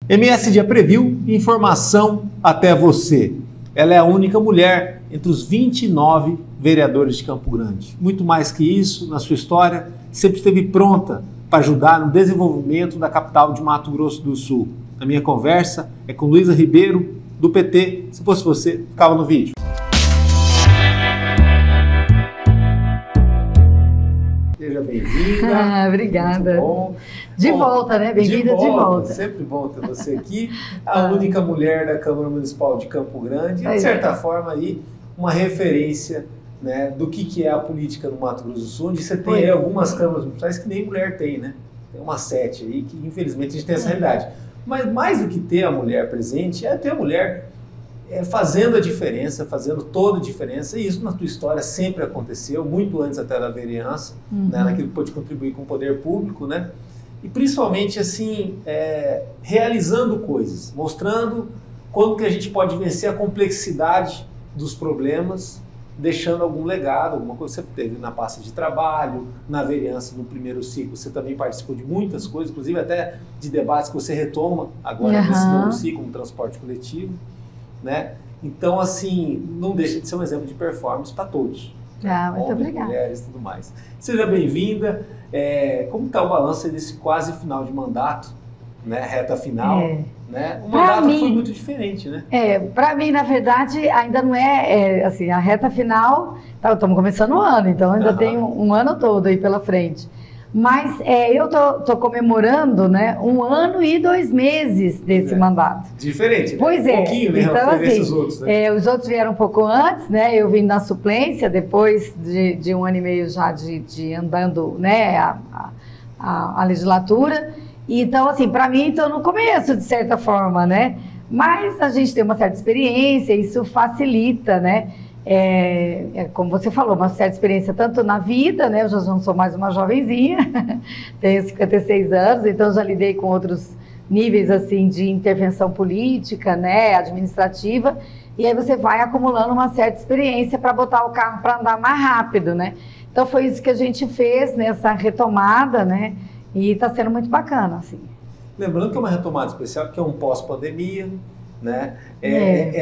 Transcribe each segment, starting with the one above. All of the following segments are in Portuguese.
MS Dia Preview, informação até você. Ela é a única mulher entre os 29 vereadores de Campo Grande. Muito mais que isso, na sua história, sempre esteve pronta para ajudar no desenvolvimento da capital de Mato Grosso do Sul. A minha conversa é com Luísa Ribeiro, do PT. Se fosse você, ficava no vídeo. Seja bem-vinda. Obrigada. Muito bom. De volta, né? Bem-vinda de volta. Sempre bom ter você aqui. A única mulher da Câmara Municipal de Campo Grande. E, de certa forma, aí, uma referência, né, do que é a política no Mato Grosso do Sul, onde você tem aí algumas câmaras municipais que nem mulher tem, né? Tem umas 7 aí que, infelizmente, a gente tem essa realidade. Mas mais do que ter a mulher presente, é ter a mulher fazendo a diferença, fazendo toda a diferença. E isso na tua história sempre aconteceu, muito antes até da vereança, né, naquilo que pode contribuir com o poder público, né? E principalmente assim, realizando coisas, mostrando como que a gente pode vencer a complexidade dos problemas, deixando algum legado, alguma coisa que você teve na pasta de trabalho, na vereança, no primeiro ciclo. Você também participou de muitas coisas, inclusive até de debates que você retoma agora nesse novo ciclo, no transporte coletivo, né? Então, assim, não deixa de ser um exemplo de performance para todos. Muito obrigada. Mulheres e tudo mais. Seja bem-vinda. Como está o balanço desse quase final de mandato, né? Reta final, né? O mandato foi muito diferente, né? Para mim, na verdade, ainda não assim, a reta final, estamos começando o ano, então ainda tem um ano todo aí pela frente. Mas eu tô comemorando, né, 1 ano e 2 meses desse mandato. Diferente, né? Pois Um pouquinho, né? Então, assim, os outros, né? Os outros vieram um pouco antes, né? Eu vim na suplência, depois de 1 ano e meio já de andando, né, a legislatura. Então, assim, para mim, estou no começo, de certa forma, né? Mas a gente tem uma certa experiência, isso facilita, né? Como você falou, uma certa experiência tanto na vida, né? Eu já não sou mais uma jovenzinha, tenho 56 anos, então já lidei com outros níveis assim de intervenção política, né? Administrativa, e aí você vai acumulando uma certa experiência para botar o carro para andar mais rápido, né? Então foi isso que a gente fez nessa retomada, né? E está sendo muito bacana, assim. Lembrando que é uma retomada especial, que é um pós-pandemia, né?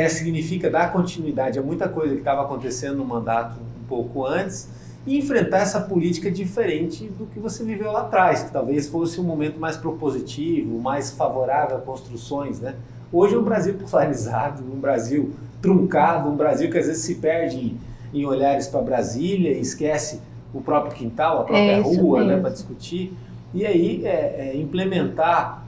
Significa dar continuidade a muita coisa que estava acontecendo no mandato um pouco antes e enfrentar essa política diferente do que você viveu lá atrás, que talvez fosse um momento mais propositivo, mais favorável a construções, né? Hoje é um Brasil polarizado, um Brasil truncado, um Brasil que às vezes se perde em olhares para Brasília e esquece o próprio quintal, a própria rua, né, para discutir. E aí implementar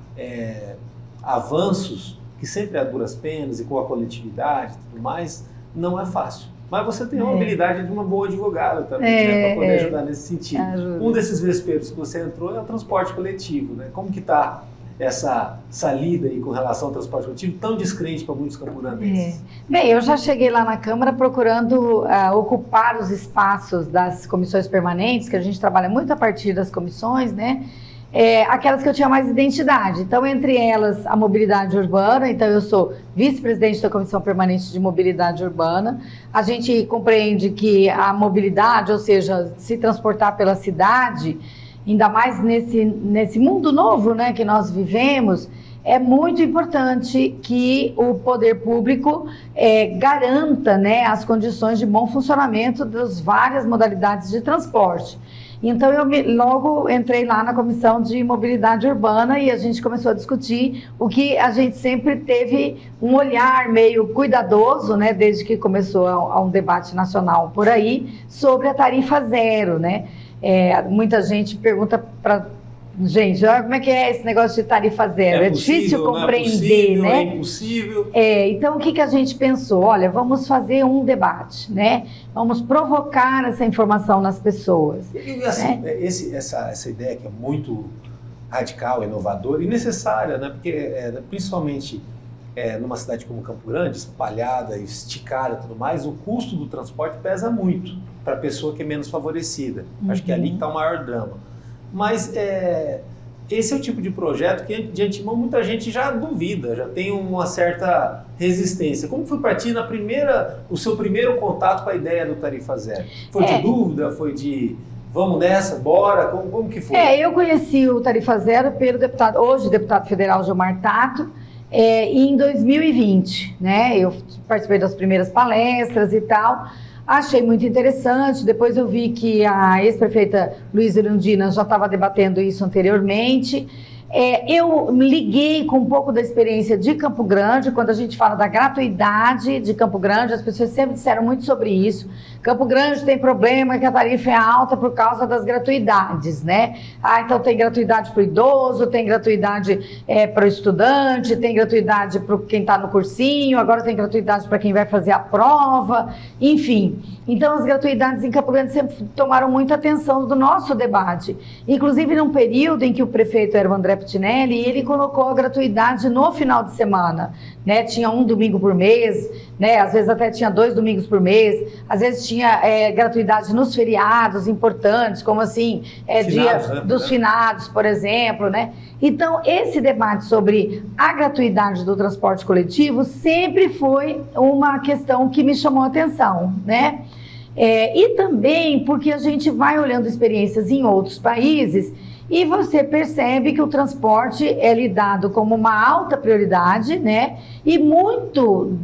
avanços que sempre a duras penas e com a coletividade e tudo mais, não é fácil. Mas você tem uma habilidade de uma boa advogada também, né, para poder ajudar nesse sentido. Um desses vesperos que você entrou é o transporte coletivo, né? Como que está essa lida aí com relação ao transporte coletivo, tão descrente para muitos camporanenses? Bem, eu já cheguei lá na Câmara procurando ocupar os espaços das comissões permanentes, que a gente trabalha muito a partir das comissões, né? Aquelas que eu tinha mais identidade. Então, entre elas, a mobilidade urbana. Então, eu sou vice-presidente da Comissão Permanente de Mobilidade Urbana. A gente compreende que a mobilidade, ou seja, se transportar pela cidade, ainda mais nesse mundo novo, né, que nós vivemos, é muito importante que o poder público garanta, né, as condições de bom funcionamento das várias modalidades de transporte. Então, eu logo entrei lá na Comissão de Mobilidade Urbana e a gente começou a discutir o que a gente sempre teve um olhar meio cuidadoso, né, desde que começou a um debate nacional por aí, sobre a tarifa zero, né? Muita gente pergunta para gente, como é que é esse negócio de tarifa zero? É difícil compreender, né? É impossível. Então, o que a gente pensou? Olha, vamos fazer um debate, né? Vamos provocar essa informação nas pessoas. E assim, né? Essa ideia que é muito radical, inovadora e necessária, né? Porque principalmente numa cidade como Campo Grande, espalhada, esticada e tudo mais, o custo do transporte pesa muito para a pessoa que é menos favorecida. Acho que é ali que está o maior drama. Mas esse é o tipo de projeto que, de antemão, muita gente já duvida, já tem uma certa resistência. Como foi para ti o seu primeiro contato com a ideia do Tarifa Zero? Foi de dúvida? Foi de vamos nessa, bora? Como que foi? Eu conheci o Tarifa Zero pelo hoje deputado federal Gilmar Tato, em 2020, né? Eu participei das primeiras palestras e tal, achei muito interessante. Depois eu vi que a ex-prefeita Luísa Erundina já estava debatendo isso anteriormente. Eu liguei com um pouco da experiência de Campo Grande. Quando a gente fala da gratuidade de Campo Grande, as pessoas sempre disseram muito sobre isso. Campo Grande tem problema que a tarifa é alta por causa das gratuidades, né? Então tem gratuidade para o idoso, tem gratuidade para o estudante, tem gratuidade para quem está no cursinho, agora tem gratuidade para quem vai fazer a prova, enfim. Então as gratuidades em Campo Grande sempre tomaram muita atenção do nosso debate. Inclusive num período em que o prefeito era o André Pitinelli, ele colocou a gratuidade no final de semana, né? Tinha um domingo por mês, né? Às vezes até tinha 2 domingos por mês, às vezes tinha gratuidade nos feriados importantes, como assim, dia dos finados, por exemplo, né? Então, esse debate sobre a gratuidade do transporte coletivo sempre foi uma questão que me chamou a atenção, né? E também porque a gente vai olhando experiências em outros países e você percebe que o transporte é lidado como uma alta prioridade, né? E muitos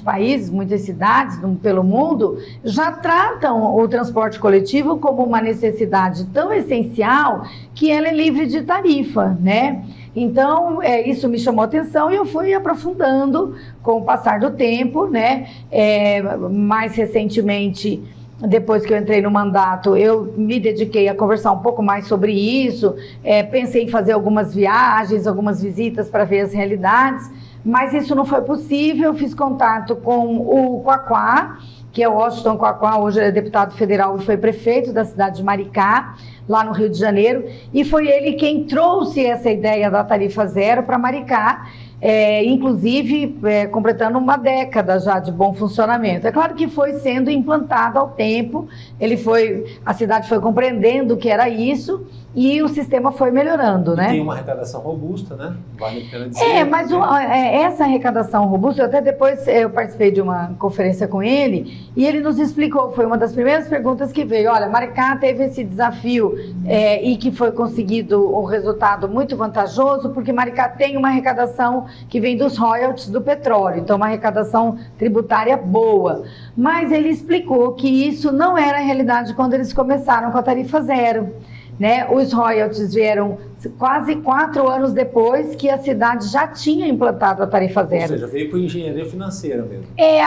países, muitas cidades pelo mundo já tratam o transporte coletivo como uma necessidade tão essencial que ela é livre de tarifa, né? Então, isso me chamou a atenção e eu fui aprofundando com o passar do tempo, né? Mais recentemente, depois que eu entrei no mandato, eu me dediquei a conversar um pouco mais sobre isso, pensei em fazer algumas viagens, algumas visitas para ver as realidades, mas isso não foi possível. Fiz contato com o Quaquá, que é o Washington Quaquá, hoje é deputado federal e foi prefeito da cidade de Maricá, lá no Rio de Janeiro, e foi ele quem trouxe essa ideia da tarifa zero para Maricá, inclusive completando uma década já de bom funcionamento. É claro que foi sendo implantado ao tempo, a cidade foi compreendendo o que era isso e o sistema foi melhorando, né? Tem uma arrecadação robusta, né? Vale a pena dizer. Mas essa arrecadação robusta, até depois eu participei de uma conferência com ele e ele nos explicou, foi uma das primeiras perguntas que veio, olha, Maricá teve esse desafio e que foi conseguido um resultado muito vantajoso, porque Maricá tem uma arrecadação que vem dos royalties do petróleo, então uma arrecadação tributária boa. Mas ele explicou que isso não era a realidade quando eles começaram com a tarifa zero, né? Os royalties vieram quase 4 anos depois que a cidade já tinha implantado a tarifa zero. Ou seja, veio por engenharia financeira mesmo.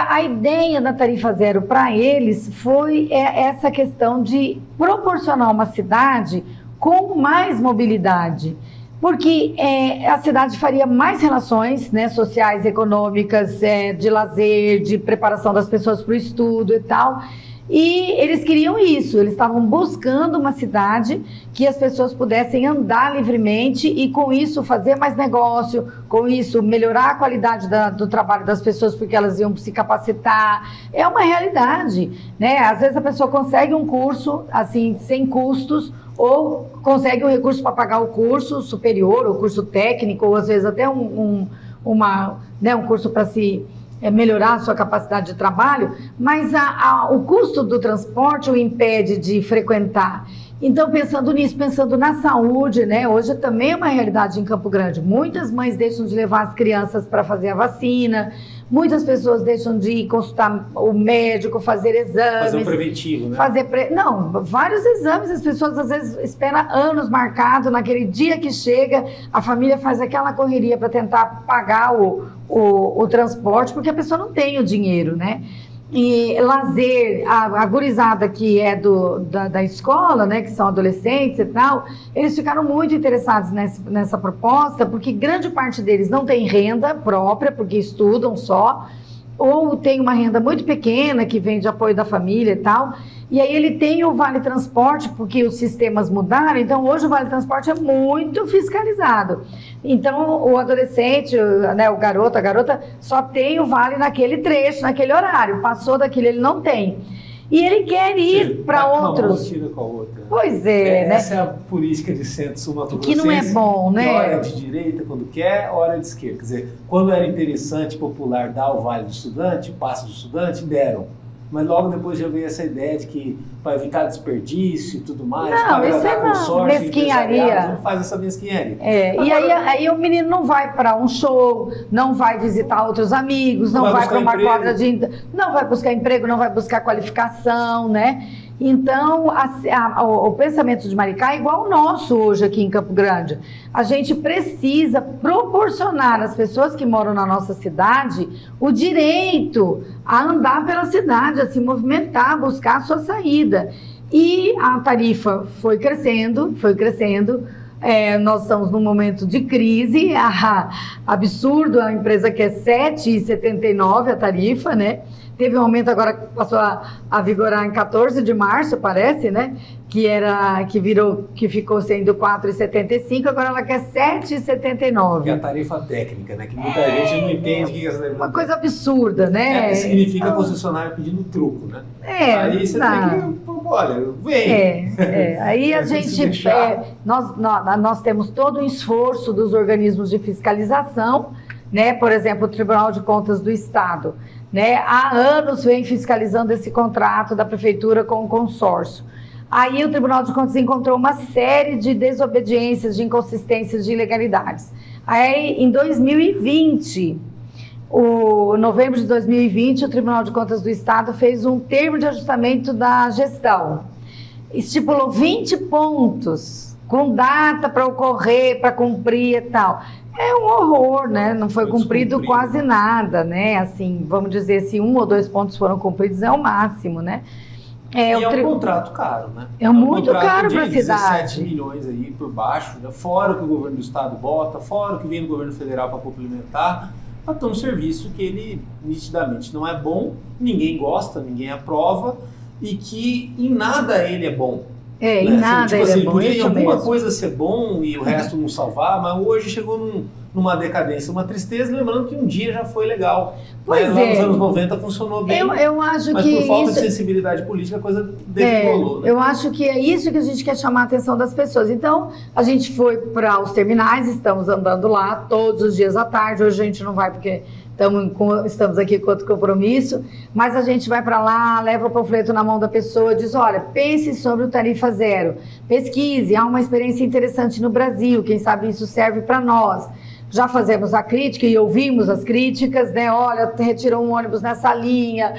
A ideia da tarifa zero para eles foi essa questão de proporcionar uma cidade com mais mobilidade. Porque a cidade faria mais relações, né, sociais, econômicas, de lazer, de preparação das pessoas para o estudo e tal. E eles queriam isso, eles estavam buscando uma cidade que as pessoas pudessem andar livremente e com isso fazer mais negócio, com isso melhorar a qualidade do trabalho das pessoas porque elas iam se capacitar. É uma realidade, né? Às vezes a pessoa consegue um curso assim sem custos ou consegue um recurso para pagar o curso superior, o curso técnico, ou às vezes até um curso para se melhorar a sua capacidade de trabalho, mas o custo do transporte o impede de frequentar. Então, pensando nisso, pensando na saúde, né? Hoje também é uma realidade em Campo Grande. Muitas mães deixam de levar as crianças para fazer a vacina, muitas pessoas deixam de ir consultar o médico, fazer exames. Fazer um preventivo, né? Não, vários exames. As pessoas às vezes esperam anos marcado, naquele dia que chega, a família faz aquela correria para tentar pagar o transporte, porque a pessoa não tem o dinheiro, né? E lazer, a gurizada que é da escola, né, que são adolescentes e tal, eles ficaram muito interessados nessa proposta, porque grande parte deles não tem renda própria, porque estudam só, ou tem uma renda muito pequena, que vem de apoio da família e tal, e aí ele tem o Vale Transporte, porque os sistemas mudaram, então hoje o Vale Transporte é muito fiscalizado. Então o adolescente, né, o garoto, a garota, só tem o Vale naquele trecho, naquele horário, passou daquilo ele não tem. E ele quer ir para outros. Tira com a outra. Pois é, né? Essa é a política de centro-sul mato-grossense. Que não é bom, né? Hora de direita quando quer, hora de esquerda. Quer dizer, quando era interessante, popular, dar o Vale do Estudante, o passe do estudante, deram. mas logo depois já veio essa ideia de que para evitar desperdício e tudo mais, não, para agradar consórcio, mesquinharia. Não faz essa mesquinharia. E aí o menino não vai para um show, não vai visitar outros amigos, não vai para uma quadra não vai buscar emprego, não vai buscar qualificação, né? Então, o pensamento de Maricá é igual ao nosso hoje aqui em Campo Grande. A gente precisa proporcionar às pessoas que moram na nossa cidade o direito a andar pela cidade, a se movimentar, a buscar a sua saída. E a tarifa foi crescendo, nós estamos num momento de crise, absurdo, a empresa quer R$ 7,79 a tarifa, né? Teve um aumento agora que passou a vigorar em 14 de março, parece, né? Que ficou sendo R$ 4,75, agora ela quer R$ 7,79. Que é a tarifa técnica, né? Que muita gente não entende o que é essa tarifa. Uma coisa absurda, né? Significa concessionário pedindo truco, né? Aí você tem que, olha, vem. Aí a gente, nós temos todo o esforço dos organismos de fiscalização, né? Por exemplo, o Tribunal de Contas do Estado, né? Há anos vem fiscalizando esse contrato da prefeitura com o consórcio. Aí o Tribunal de Contas encontrou uma série de desobediências, de inconsistências, de ilegalidades. Aí em 2020, novembro de 2020, o Tribunal de Contas do Estado fez um termo de ajustamento da gestão. Estipulou 20 pontos, com data para ocorrer, para cumprir e tal. É um horror, né? Não foi cumprido quase nada, né? Assim, vamos dizer, se 1 ou 2 pontos foram cumpridos, é o máximo, né? É um contrato caro, né? É muito caro para a cidade. 17 milhões aí por baixo, né? Fora o que o governo do estado bota, fora o que vem do governo federal para complementar, para ter um serviço que ele nitidamente não é bom, ninguém gosta, ninguém aprova e que em nada ele é bom. Em nada ele é bom, podia em alguma mesmo. coisa ser bom e o resto não salvar, mas hoje chegou numa decadência, uma tristeza, lembrando que um dia já foi legal. Pois Lá nos anos 90 funcionou bem, eu acho mas que por falta isso... de sensibilidade política a coisa decolou. Né? Eu acho que é isso que a gente quer chamar a atenção das pessoas. Então, a gente foi para os terminais, estamos andando lá todos os dias à tarde, hoje a gente não vai porque... Estamos aqui com outro compromisso, mas a gente vai para lá, leva o panfleto na mão da pessoa, diz, olha, pense sobre o tarifa zero, pesquise, há uma experiência interessante no Brasil, quem sabe isso serve para nós. Já fazemos a crítica e ouvimos as críticas, né? Olha, retirou um ônibus nessa linha,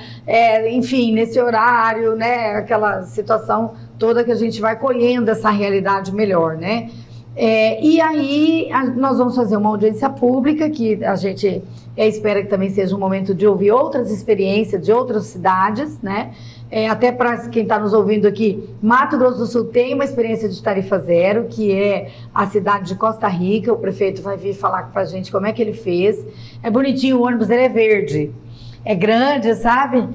enfim, nesse horário, né? Aquela situação toda que a gente vai colhendo essa realidade melhor, né? E aí nós vamos fazer uma audiência pública que a gente espera que também seja um momento de ouvir outras experiências de outras cidades, né? Até para quem está nos ouvindo aqui, Mato Grosso do Sul tem uma experiência de tarifa zero, que é a cidade de Costa Rica. O prefeito vai vir falar para a gente como é que ele fez. É bonitinho, o ônibus dele é verde, é grande, sabe?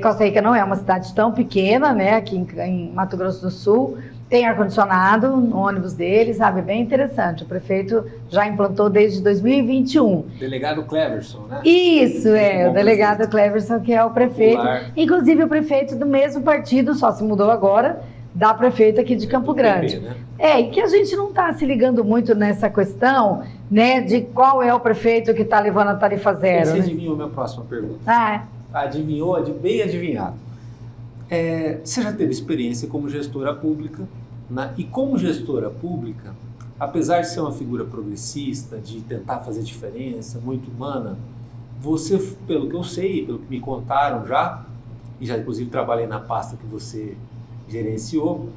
Costa Rica não é uma cidade tão pequena, né? Aqui em Mato Grosso do Sul. Tem ar-condicionado no ônibus dele, sabe? Bem interessante. O prefeito já implantou desde 2021. Delegado Cleverson, né? Isso, o delegado Cleverson, que é o prefeito. Popular. Inclusive o prefeito do mesmo partido, só se mudou agora, da prefeita aqui de Campo Grande. PP, né? E que a gente não está se ligando muito nessa questão, né? De qual é o prefeito que está levando a tarifa zero. Você né? adivinhou a minha próxima pergunta? Adivinhou, bem adivinhado. Você já teve experiência como gestora pública, né? E como gestora pública, apesar de ser uma figura progressista, de tentar fazer diferença, muito humana, você, pelo que eu sei, pelo que me contaram já, e já inclusive trabalhei na pasta que você gerenciou,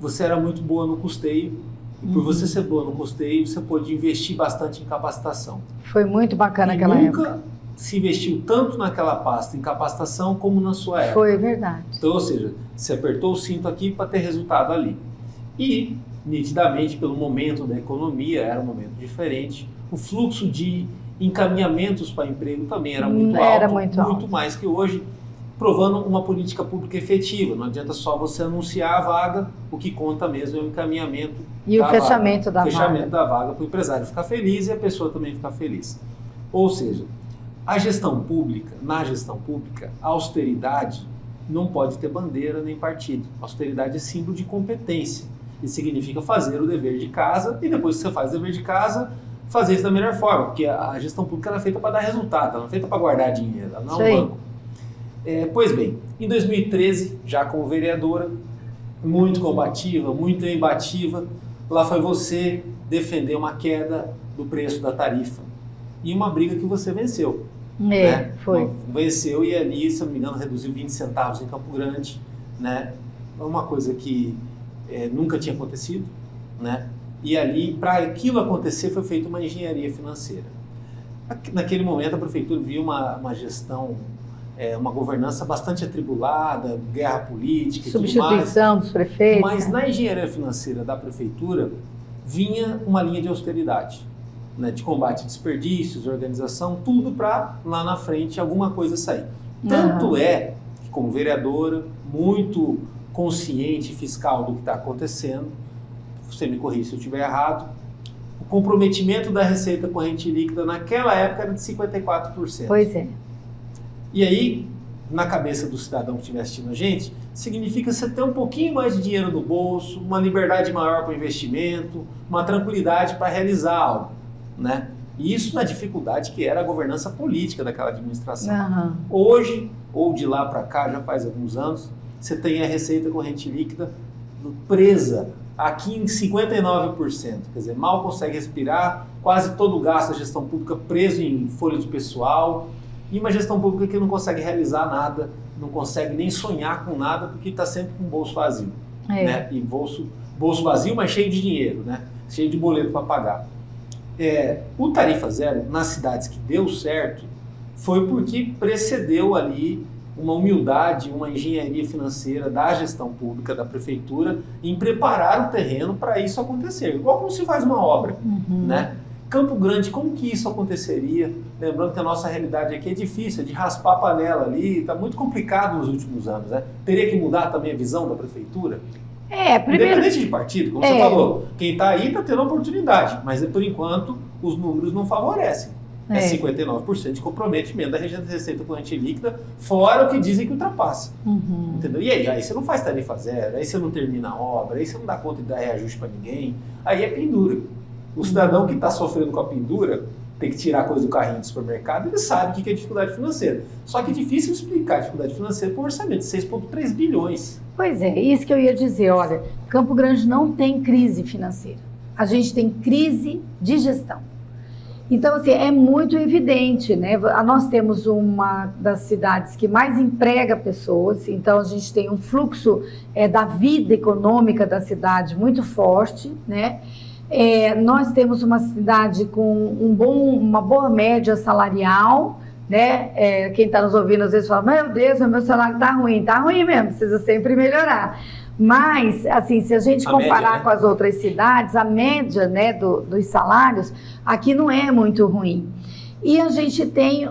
você era muito boa no custeio, e por você ser boa no custeio, você pôde investir bastante em capacitação. Foi muito bacana aquela época. Se investiu tanto naquela pasta em capacitação como na sua época. Foi verdade. Então, ou seja, você apertou o cinto aqui para ter resultado ali. E, nitidamente, pelo momento da economia, era um momento diferente. O fluxo de encaminhamentos para emprego também era muito alto, muito mais que hoje, provando uma política pública efetiva. Não adianta só você anunciar a vaga, o que conta mesmo é o encaminhamento e o fechamento da vaga. O fechamento da vaga para o empresário ficar feliz e a pessoa também ficar feliz. Ou seja, na gestão pública, a austeridade não pode ter bandeira nem partido. A austeridade é símbolo de competência. Isso significa fazer o dever de casa e depois que você faz o dever de casa, fazer isso da melhor forma. Porque a gestão pública ela é feita para dar resultado, ela não é feita para guardar dinheiro, ela não é um banco. Pois bem, em 2013, já como vereadora, muito combativa, muito embativa, lá foi você defender uma queda do preço da tarifa. E uma briga que você venceu. Né? Foi. Venceu e ali, se não me engano, reduziu 20 centavos em Campo Grande, né? Uma coisa que nunca tinha acontecido, né? E ali, para aquilo acontecer, foi feita uma engenharia financeira. Naquele momento, a prefeitura viu uma gestão, uma governança bastante atribulada, guerra política e tudo mais. Substituição dos prefeitos. Mas na engenharia financeira da prefeitura, vinha uma linha de austeridade, né, de combate a desperdícios, organização, tudo para lá na frente alguma coisa sair. Tanto é que, como vereadora, muito consciente e fiscal do que está acontecendo, você me corrija se eu estiver errado, o comprometimento da receita corrente líquida naquela época era de 54%. Pois é. E aí, na cabeça do cidadão que estiver assistindo a gente, significa você ter um pouquinho mais de dinheiro no bolso, uma liberdade maior para o investimento, uma tranquilidade para realizar algo, né? E isso na dificuldade que era a governança política daquela administração. Hoje, ou de lá para cá, já faz alguns anos, você tem a receita corrente líquida presa aqui em 59%, quer dizer, mal consegue respirar, quase todo o gasto da gestão pública preso em folha de pessoal, e uma gestão pública que não consegue realizar nada, não consegue nem sonhar com nada, porque está sempre com o bolso vazio. Né? E bolso vazio, mas cheio de dinheiro, né? Cheio de boleto para pagar. O Tarifa Zero, nas cidades que deu certo, foi porque precedeu ali uma humildade, uma engenharia financeira da gestão pública, da prefeitura, em preparar o terreno para isso acontecer. Igual como se faz uma obra, né? Campo Grande, como que isso aconteceria? Lembrando que a nossa realidade aqui é difícil, é de raspar a panela ali, está muito complicado nos últimos anos, né? Teria que mudar também a visão da prefeitura? Primeiro... Independente de partido, como você falou, quem está aí está tendo oportunidade, mas por enquanto os números não favorecem. 59% de comprometimento da receita corrente líquida, fora o que dizem que ultrapassa. Entendeu? E aí você não faz tarifa zero, aí você não termina a obra, aí você não dá conta de dar reajuste para ninguém, aí é pendura. O cidadão que está sofrendo com a pendura, tem que tirar coisa do carrinho do supermercado, ele sabe o que é dificuldade financeira. Só que é difícil explicar a dificuldade financeira por um orçamento de 6,3 bilhões. Pois é, isso que eu ia dizer. Olha, Campo Grande não tem crise financeira. A gente tem crise de gestão. Então, assim, é muito evidente, né? Nós temos uma das cidades que mais emprega pessoas, então a gente tem um fluxo da vida econômica da cidade muito forte, né? Nós temos uma cidade com uma boa média salarial, né? Quem está nos ouvindo às vezes fala, meu Deus, meu salário está ruim mesmo, precisa sempre melhorar. Mas, assim, se a gente comparar média, né, com as outras cidades, a média, né, dos salários aqui não é muito ruim. E a gente tem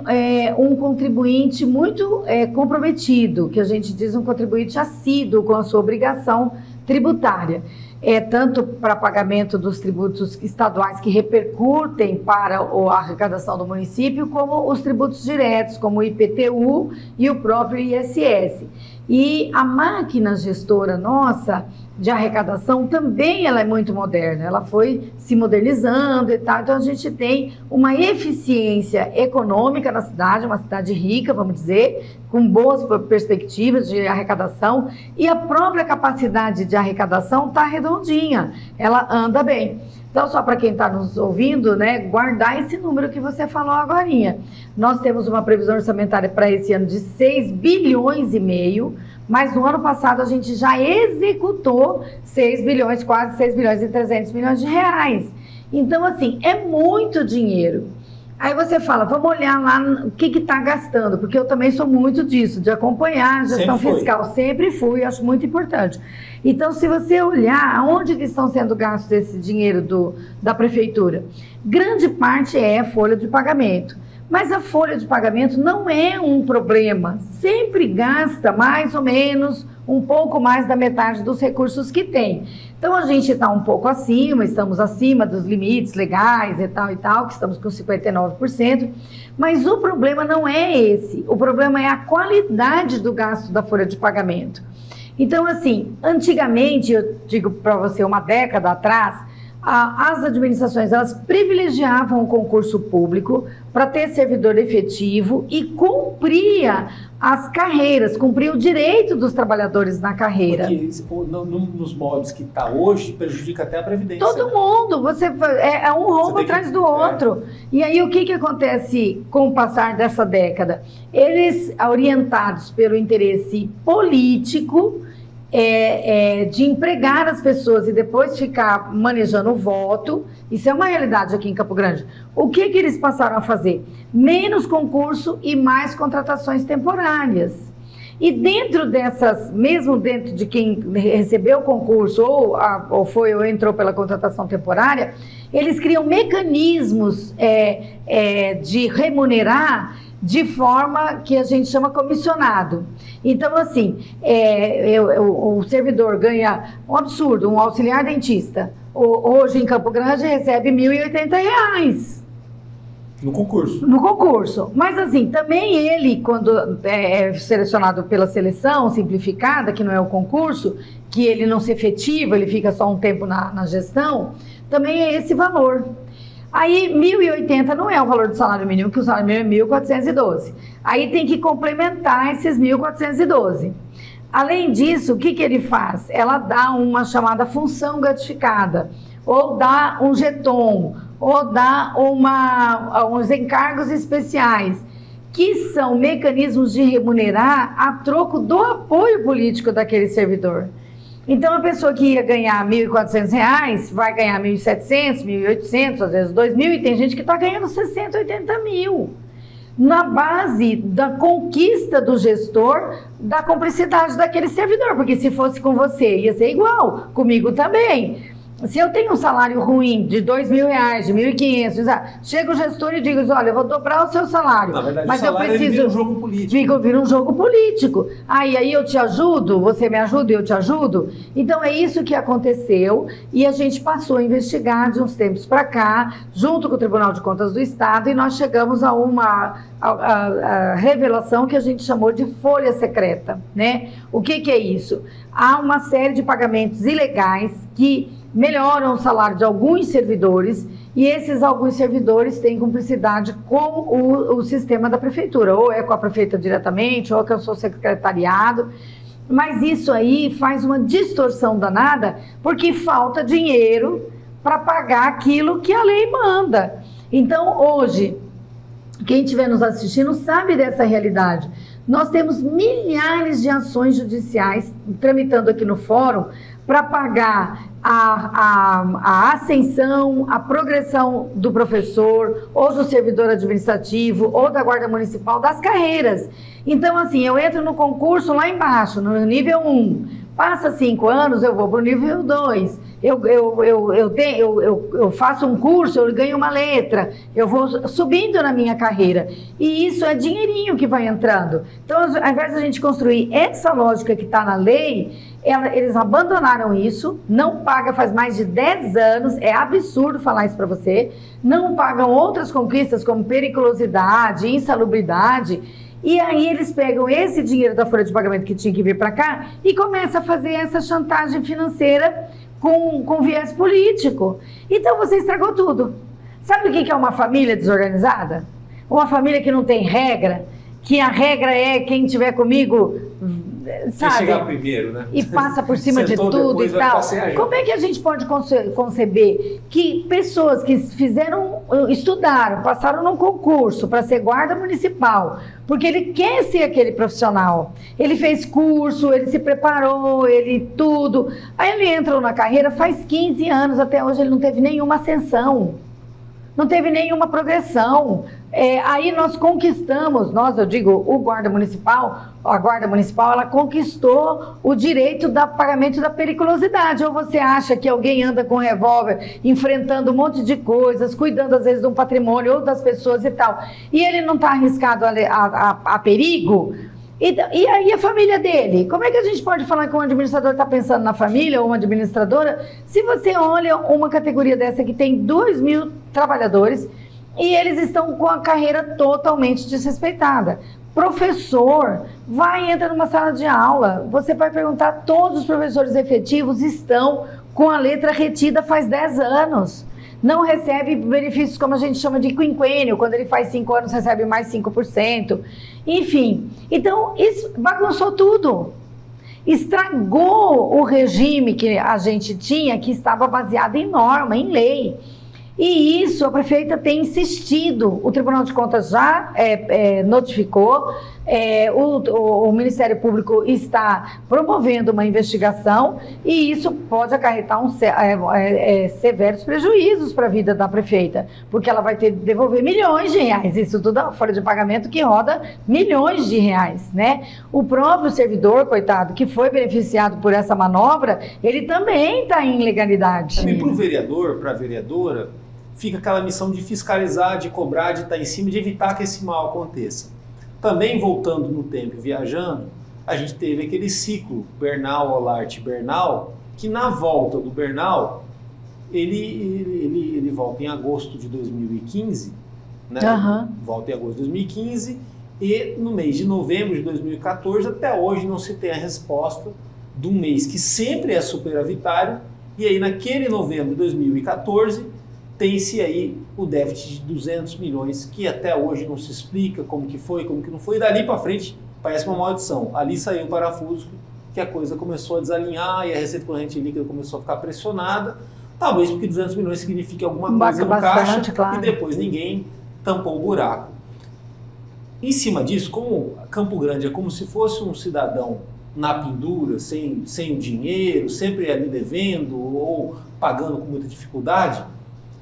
um contribuinte muito comprometido, que a gente diz um contribuinte assíduo com a sua obrigação tributária. Tanto para pagamento dos tributos estaduais que repercutem para a arrecadação do município, como os tributos diretos, como o IPTU e o próprio ISS. E a máquina gestora nossa de arrecadação também ela é muito moderna, ela foi se modernizando e tal, então a gente tem uma eficiência econômica na cidade, uma cidade rica, vamos dizer, com boas perspectivas de arrecadação, e a própria capacidade de arrecadação está redondinha, ela anda bem. Então, só para quem está nos ouvindo, né, guardar esse número que você falou agorinha. Nós temos uma previsão orçamentária para esse ano de 6 bilhões e meio, mas no ano passado a gente já executou 6 bilhões, quase 6 bilhões e 300 milhões de reais. Então, assim, é muito dinheiro. Aí você fala, vamos olhar lá o que está gastando, porque eu também sou muito disso, de acompanhar a gestão fiscal, sempre fui, acho muito importante. Então, se você olhar aonde que estão sendo gastos esse dinheiro da prefeitura, grande parte é folha de pagamento. Mas a folha de pagamento não é um problema, sempre gasta mais ou menos um pouco mais da metade dos recursos que tem. Então a gente está um pouco acima, estamos acima dos limites legais e tal, que estamos com 59%, mas o problema não é esse, o problema é a qualidade do gasto da folha de pagamento. Então, assim, antigamente, eu digo para você, uma década atrás, as administrações, elas privilegiavam o concurso público para ter servidor efetivo e cumpria as carreiras, cumpria o direito dos trabalhadores na carreira. Porque nos moldes que está hoje, prejudica até a Previdência. Todo mundo, é um rombo atrás do outro. E aí o que acontece com o passar dessa década? Eles, orientados pelo interesse político, de empregar as pessoas e depois ficar manejando o voto, isso é uma realidade aqui em Campo Grande. O que eles passaram a fazer? Menos concurso e mais contratações temporárias. E dentro dessas, mesmo dentro de quem recebeu o concurso ou entrou pela contratação temporária, eles criam mecanismos de remunerar de forma que a gente chama comissionado. Então, assim, o servidor ganha um absurdo, um auxiliar dentista. Hoje, em Campo Grande, recebe R$ 1.080. No concurso. No concurso. Mas, assim, também ele, quando é selecionado pela seleção simplificada, que não é o concurso, que ele não se efetiva, ele fica só um tempo na gestão, também é esse valor. Aí, 1.080 não é o valor do salário mínimo, que o salário mínimo é 1.412. Aí tem que complementar esses 1.412. Além disso, o que ele faz? Ela dá uma chamada função gratificada, ou dá um jeton, ou dá uns encargos especiais, que são mecanismos de remunerar a troco do apoio político daquele servidor. Então, a pessoa que ia ganhar R$ 1.400 vai ganhar 1.700, 1.800, às vezes 2.000, e tem gente que está ganhando 60, 80 mil. Na base da conquista do gestor, da cumplicidade daquele servidor, porque se fosse com você, ia ser igual, comigo também. Se eu tenho um salário ruim de R$ 2.000, de R$ 1.500, chega o gestor e diz, olha, eu vou dobrar o seu salário. Na verdade, mas o salário eu preciso... vira um jogo político. Vira um jogo político. Aí eu te ajudo, você me ajuda e eu te ajudo. Então é isso que aconteceu e a gente passou a investigar de uns tempos para cá, junto com o Tribunal de Contas do Estado, e nós chegamos a uma revelação que a gente chamou de folha secreta, né? O que é isso? Há uma série de pagamentos ilegais que melhoram o salário de alguns servidores e esses alguns servidores têm cumplicidade com o sistema da prefeitura, ou é com a prefeita diretamente, ou que eu sou secretariado, mas isso aí faz uma distorção danada, porque falta dinheiro para pagar aquilo que a lei manda. Então, hoje, quem estiver nos assistindo sabe dessa realidade. Nós temos milhares de ações judiciais tramitando aqui no fórum para pagar a ascensão, a progressão do professor, ou do servidor administrativo, ou da guarda municipal, das carreiras. Então, assim, eu entro no concurso lá embaixo, no nível 1, passa 5 anos, eu vou para o nível 2, eu faço um curso, eu ganho uma letra, eu vou subindo na minha carreira. E isso é dinheirinho que vai entrando. Então, ao invés de a gente construir essa lógica que está na lei, eles abandonaram isso, não pagam faz mais de 10 anos, é absurdo falar isso para você, não pagam outras conquistas como periculosidade, insalubridade, e aí eles pegam esse dinheiro da folha de pagamento que tinha que vir para cá e começam a fazer essa chantagem financeira com viés político. Então você estragou tudo. Sabe o que é uma família desorganizada? Uma família que não tem regra, que a regra é quem estiver comigo, sabe? Quem chegar primeiro, né? E passa por cima de tudo e tal. Como é que a gente pode conceber que pessoas que estudaram, passaram num concurso para ser guarda municipal, porque ele quer ser aquele profissional, ele fez curso, ele se preparou, ele tudo, aí ele entrou na carreira faz 15 anos, até hoje ele não teve nenhuma ascensão. Não teve nenhuma progressão. Aí nós conquistamos, eu digo, a guarda municipal, ela conquistou o direito do pagamento da periculosidade. Ou você acha que alguém anda com revólver, enfrentando um monte de coisas, cuidando às vezes de um patrimônio ou das pessoas e tal, e ele não está arriscado a perigo? E aí a família dele? Como é que a gente pode falar que um administrador está pensando na família ou uma administradora se você olha uma categoria dessa que tem 2.000 trabalhadores e eles estão com a carreira totalmente desrespeitada? Professor, entra numa sala de aula, você vai perguntar, todos os professores efetivos estão com a letra retida faz 10 anos. Não recebe benefícios como a gente chama de quinquênio, quando ele faz 5 anos recebe mais 5%. Enfim, então isso bagunçou tudo. Estragou o regime que a gente tinha, que estava baseado em norma, em lei. E isso a prefeita tem insistido, o Tribunal de Contas já notificou, o Ministério Público está promovendo uma investigação e isso pode acarretar severos prejuízos para a vida da prefeita, porque ela vai ter que devolver milhões de reais, isso tudo é folha de pagamento que roda milhões de reais, né? O próprio servidor, coitado, que foi beneficiado por essa manobra, ele também está em ilegalidade. Também para o vereador, para a vereadora, fica aquela missão de fiscalizar, de cobrar, de estar em cima, de evitar que esse mal aconteça. Também, voltando no tempo e viajando, a gente teve aquele ciclo Bernal-Olarte-Bernal, que na volta do Bernal, ele volta em agosto de 2015, né? Volta em agosto de 2015, e no mês de novembro de 2014, até hoje não se tem a resposta de um mês que sempre é superavitário, e aí naquele novembro de 2014, tem-se aí o déficit de 200 milhões, que até hoje não se explica como que foi, como que não foi, e dali para frente parece uma maldição. Ali saiu o parafuso, que a coisa começou a desalinhar e a receita corrente líquida começou a ficar pressionada, talvez porque 200 milhões significa alguma coisa no caixa, claro. E depois ninguém tampou o buraco. Em cima disso, como Campo Grande é como se fosse um cidadão na pendura, sem o dinheiro, sempre ali devendo ou pagando com muita dificuldade,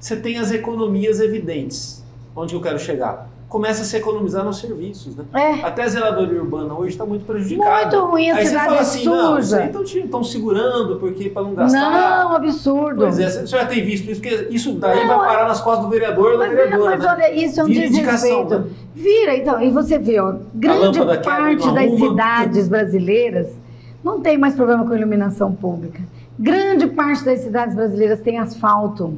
você tem as economias evidentes. Onde eu quero chegar? Começa a se economizar nos serviços, né? Até a zeladoria urbana hoje está muito prejudicada. Muito ruim, a aí cidade você fala assim, suja. Não, estão segurando porque para não gastar. Não, absurdo. Pois é, você já tem visto isso, porque isso daí vai parar nas costas do vereador ou da vereadora. Mas olha, isso é um desrespeito. Né? Vira, então, e você vê, ó, grande parte das cidades brasileiras não tem mais problema com iluminação pública. Grande parte das cidades brasileiras tem asfalto.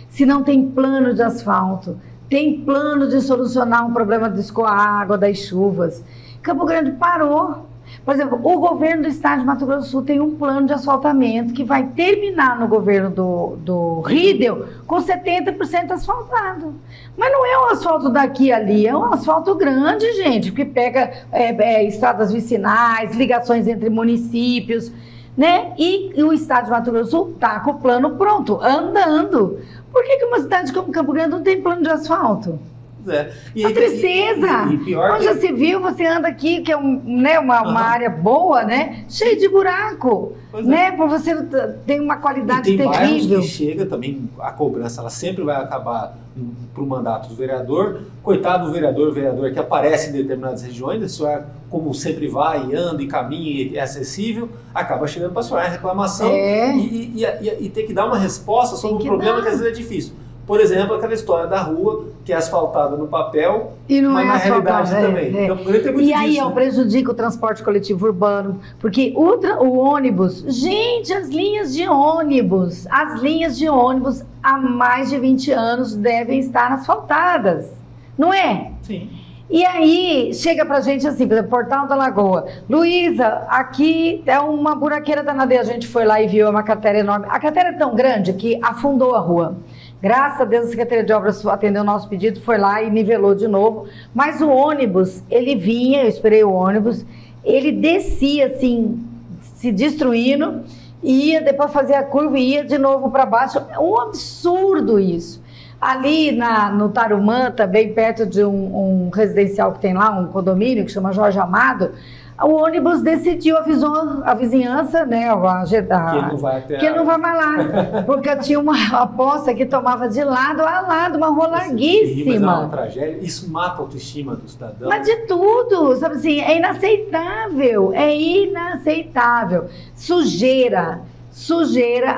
Se não tem plano de asfalto, tem plano de solucionar um problema de escoar a água das chuvas. Campo Grande parou. Por exemplo, o governo do estado de Mato Grosso do Sul tem um plano de asfaltamento que vai terminar no governo do Riedel com 70% asfaltado. Mas não é um asfalto daqui e ali, é um asfalto grande, gente, que pega estradas vicinais, ligações entre municípios, né? E o estado de Mato Grosso do Sul está com o plano pronto, andando. Por que uma cidade como Campo Grande não tem plano de asfalto? E tristeza! E pior onde já se viu, você anda aqui, que é uma área boa, né? Cheio de buraco, né? Por você tem uma qualidade terrível. Tem bairros que chega também, a cobrança, ela sempre vai acabar para o mandato do vereador. Coitado do vereador que aparece em determinadas regiões, isso é como sempre vai, anda e caminha e é acessível, acaba chegando para a senhora a reclamação e ter que dar uma resposta sobre um problema que às vezes é difícil. Por exemplo, aquela história da rua que é asfaltada no papel, e não mas na realidade também. Então, tem muito e aí disso, né? Prejudica o transporte coletivo urbano, porque o ônibus, gente, as linhas de ônibus há mais de 20 anos devem estar asfaltadas, não é? Sim. E aí, chega pra gente assim, por exemplo, Portal da Lagoa. Luísa, aqui é uma buraqueira danada. A gente foi lá e viu uma cratera enorme. A cratera é tão grande que afundou a rua. Graças a Deus a Secretaria de Obras atendeu o nosso pedido, foi lá e nivelou de novo. Mas o ônibus, ele vinha, eu esperei o ônibus, ele descia assim, se destruindo, ia, depois fazia a curva e ia de novo para baixo. É um absurdo isso. Ali no Tarumã, também perto de um residencial que tem lá, um condomínio que chama Jorge Amado, o ônibus avisou a vizinhança, né, que não vai mais lá, porque tinha uma poça que tomava de lado a lado, uma rua larguíssima. Mas é uma tragédia, isso mata a autoestima do cidadão. Mas de tudo, sabe assim, é inaceitável. Sujeira,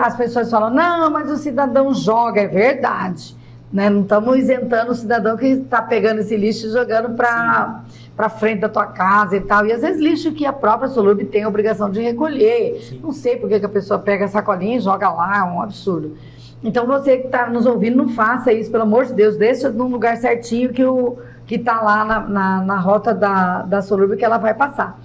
as pessoas falam, não, mas o cidadão joga, é verdade. Né? Não estamos isentando o cidadão que está pegando esse lixo e jogando para frente da tua casa e tal. E às vezes lixo que a própria Solub tem a obrigação de recolher. Sim. Não sei por que a pessoa pega a sacolinha e joga lá, é um absurdo. Então você que está nos ouvindo, não faça isso, pelo amor de Deus. Deixa num lugar certinho que está lá na rota da Solub que ela vai passar.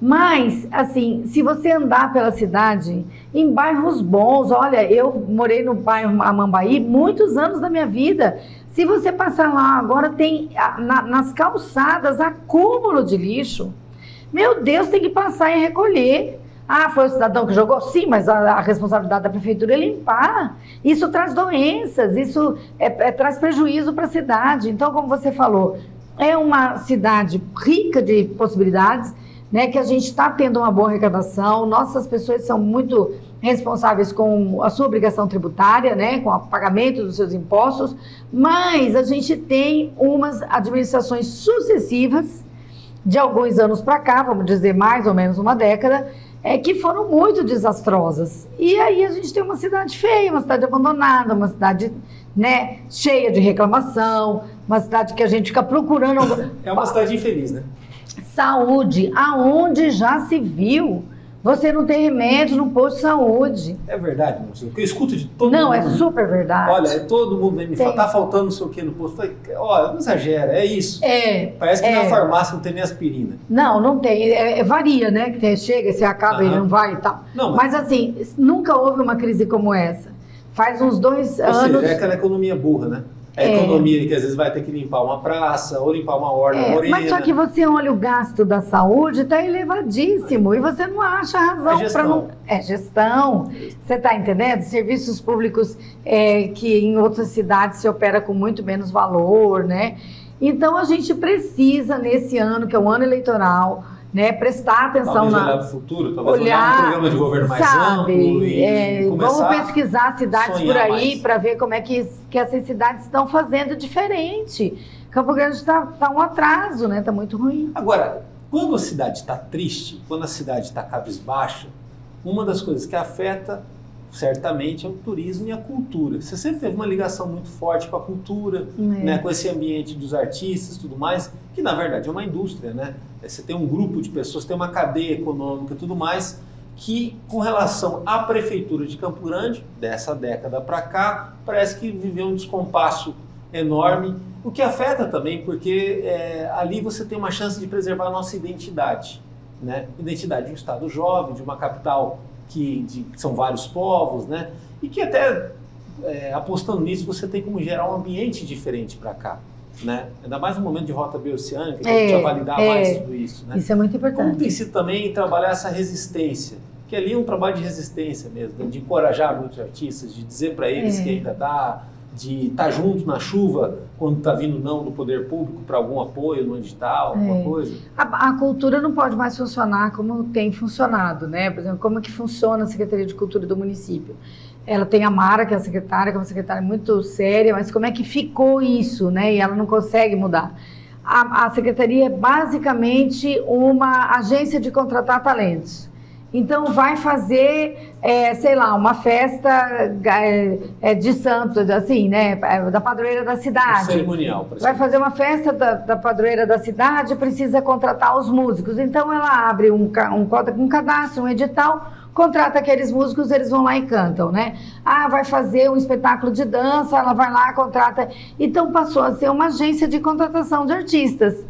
Mas, assim, se você andar pela cidade, em bairros bons, olha, eu morei no bairro Amambaí muitos anos da minha vida. Se você passar lá, agora tem nas calçadas acúmulo de lixo. Meu Deus, tem que passar e recolher. Ah, foi o cidadão que jogou? Sim, mas a responsabilidade da prefeitura é limpar. Isso traz doenças, isso traz prejuízo para a cidade. Então, como você falou, é uma cidade rica de possibilidades, né, que a gente está tendo uma boa arrecadação, nossas pessoas são muito responsáveis com a sua obrigação tributária, né, com o pagamento dos seus impostos, mas a gente tem umas administrações sucessivas, de alguns anos para cá, vamos dizer mais ou menos uma década, que foram muito desastrosas. E aí a gente tem uma cidade feia, uma cidade abandonada, uma cidade, né, cheia de reclamação, uma cidade que a gente fica procurando... É uma cidade infeliz, né? Saúde, aonde já se viu, você não tem remédio no posto de saúde. É verdade, Marcelo, porque eu escuto de todo mundo. Não, é super verdade. Olha, todo mundo vem me falar, tá faltando não sei o que no posto. Falei, olha, não exagera, é isso. Parece que na farmácia não tem nem aspirina. Não tem, varia, né? Que chega, você acaba e não vai e tal. Não, mas assim, nunca houve uma crise como essa. Faz uns 2 anos... Ou seja, é aquela economia burra, né? A economia que às vezes vai ter que limpar uma praça ou limpar uma horta morena. Mas só que você olha o gasto da saúde, está elevadíssimo e você não acha razão para não... É gestão. Você está entendendo? Serviços públicos que em outras cidades se opera com muito menos valor, né? Então a gente precisa, nesse ano, que é um ano eleitoral, né, prestar atenção talvez olhar para o futuro, talvez olhar um programa de governo mais amplo e vamos pesquisar cidades por aí para ver como é que essas cidades estão fazendo diferente. Campo Grande está um atraso, né? Está muito ruim. Agora, quando a cidade está triste, quando a cidade está cabisbaixa, uma das coisas que afeta certamente é o turismo e a cultura. Você sempre teve uma ligação muito forte com a cultura, né, com esse ambiente dos artistas e tudo mais, que na verdade é uma indústria, né? Você tem um grupo de pessoas, tem uma cadeia econômica e tudo mais, que com relação à prefeitura de Campo Grande, dessa década para cá, parece que viveu um descompasso enorme, o que afeta também, porque ali você tem uma chance de preservar a nossa identidade, né? Identidade de um estado jovem, de uma capital que são vários povos, né? E que até apostando nisso você tem como gerar um ambiente diferente para cá, né? Ainda mais no momento de rota bioceânica, que a gente vai validar mais tudo isso, né? Isso é muito importante. Como tem sido também trabalhar essa resistência, que ali é um trabalho de resistência mesmo, né? De encorajar muitos artistas, de dizer para eles que ainda dá, de estar junto na chuva quando está vindo não do poder público para algum apoio no edital, alguma coisa. A cultura não pode mais funcionar como tem funcionado, né? Por exemplo, como que funciona a Secretaria de Cultura do município? Ela tem a Mara, que é a secretária, que é uma secretária muito séria, mas como é que ficou isso, né? E ela não consegue mudar. A secretaria é basicamente uma agência de contratar talentos. Então vai fazer, sei lá, uma festa de santo, assim, né, da padroeira da cidade. Cerimonial, por exemplo. Vai fazer uma festa da padroeira da cidade, precisa contratar os músicos. Então ela abre um cadastro, um edital, contrata aqueles músicos, eles vão lá e cantam, né? Ah, vai fazer um espetáculo de dança, ela vai lá, contrata. Então passou a ser uma agência de contratação de artistas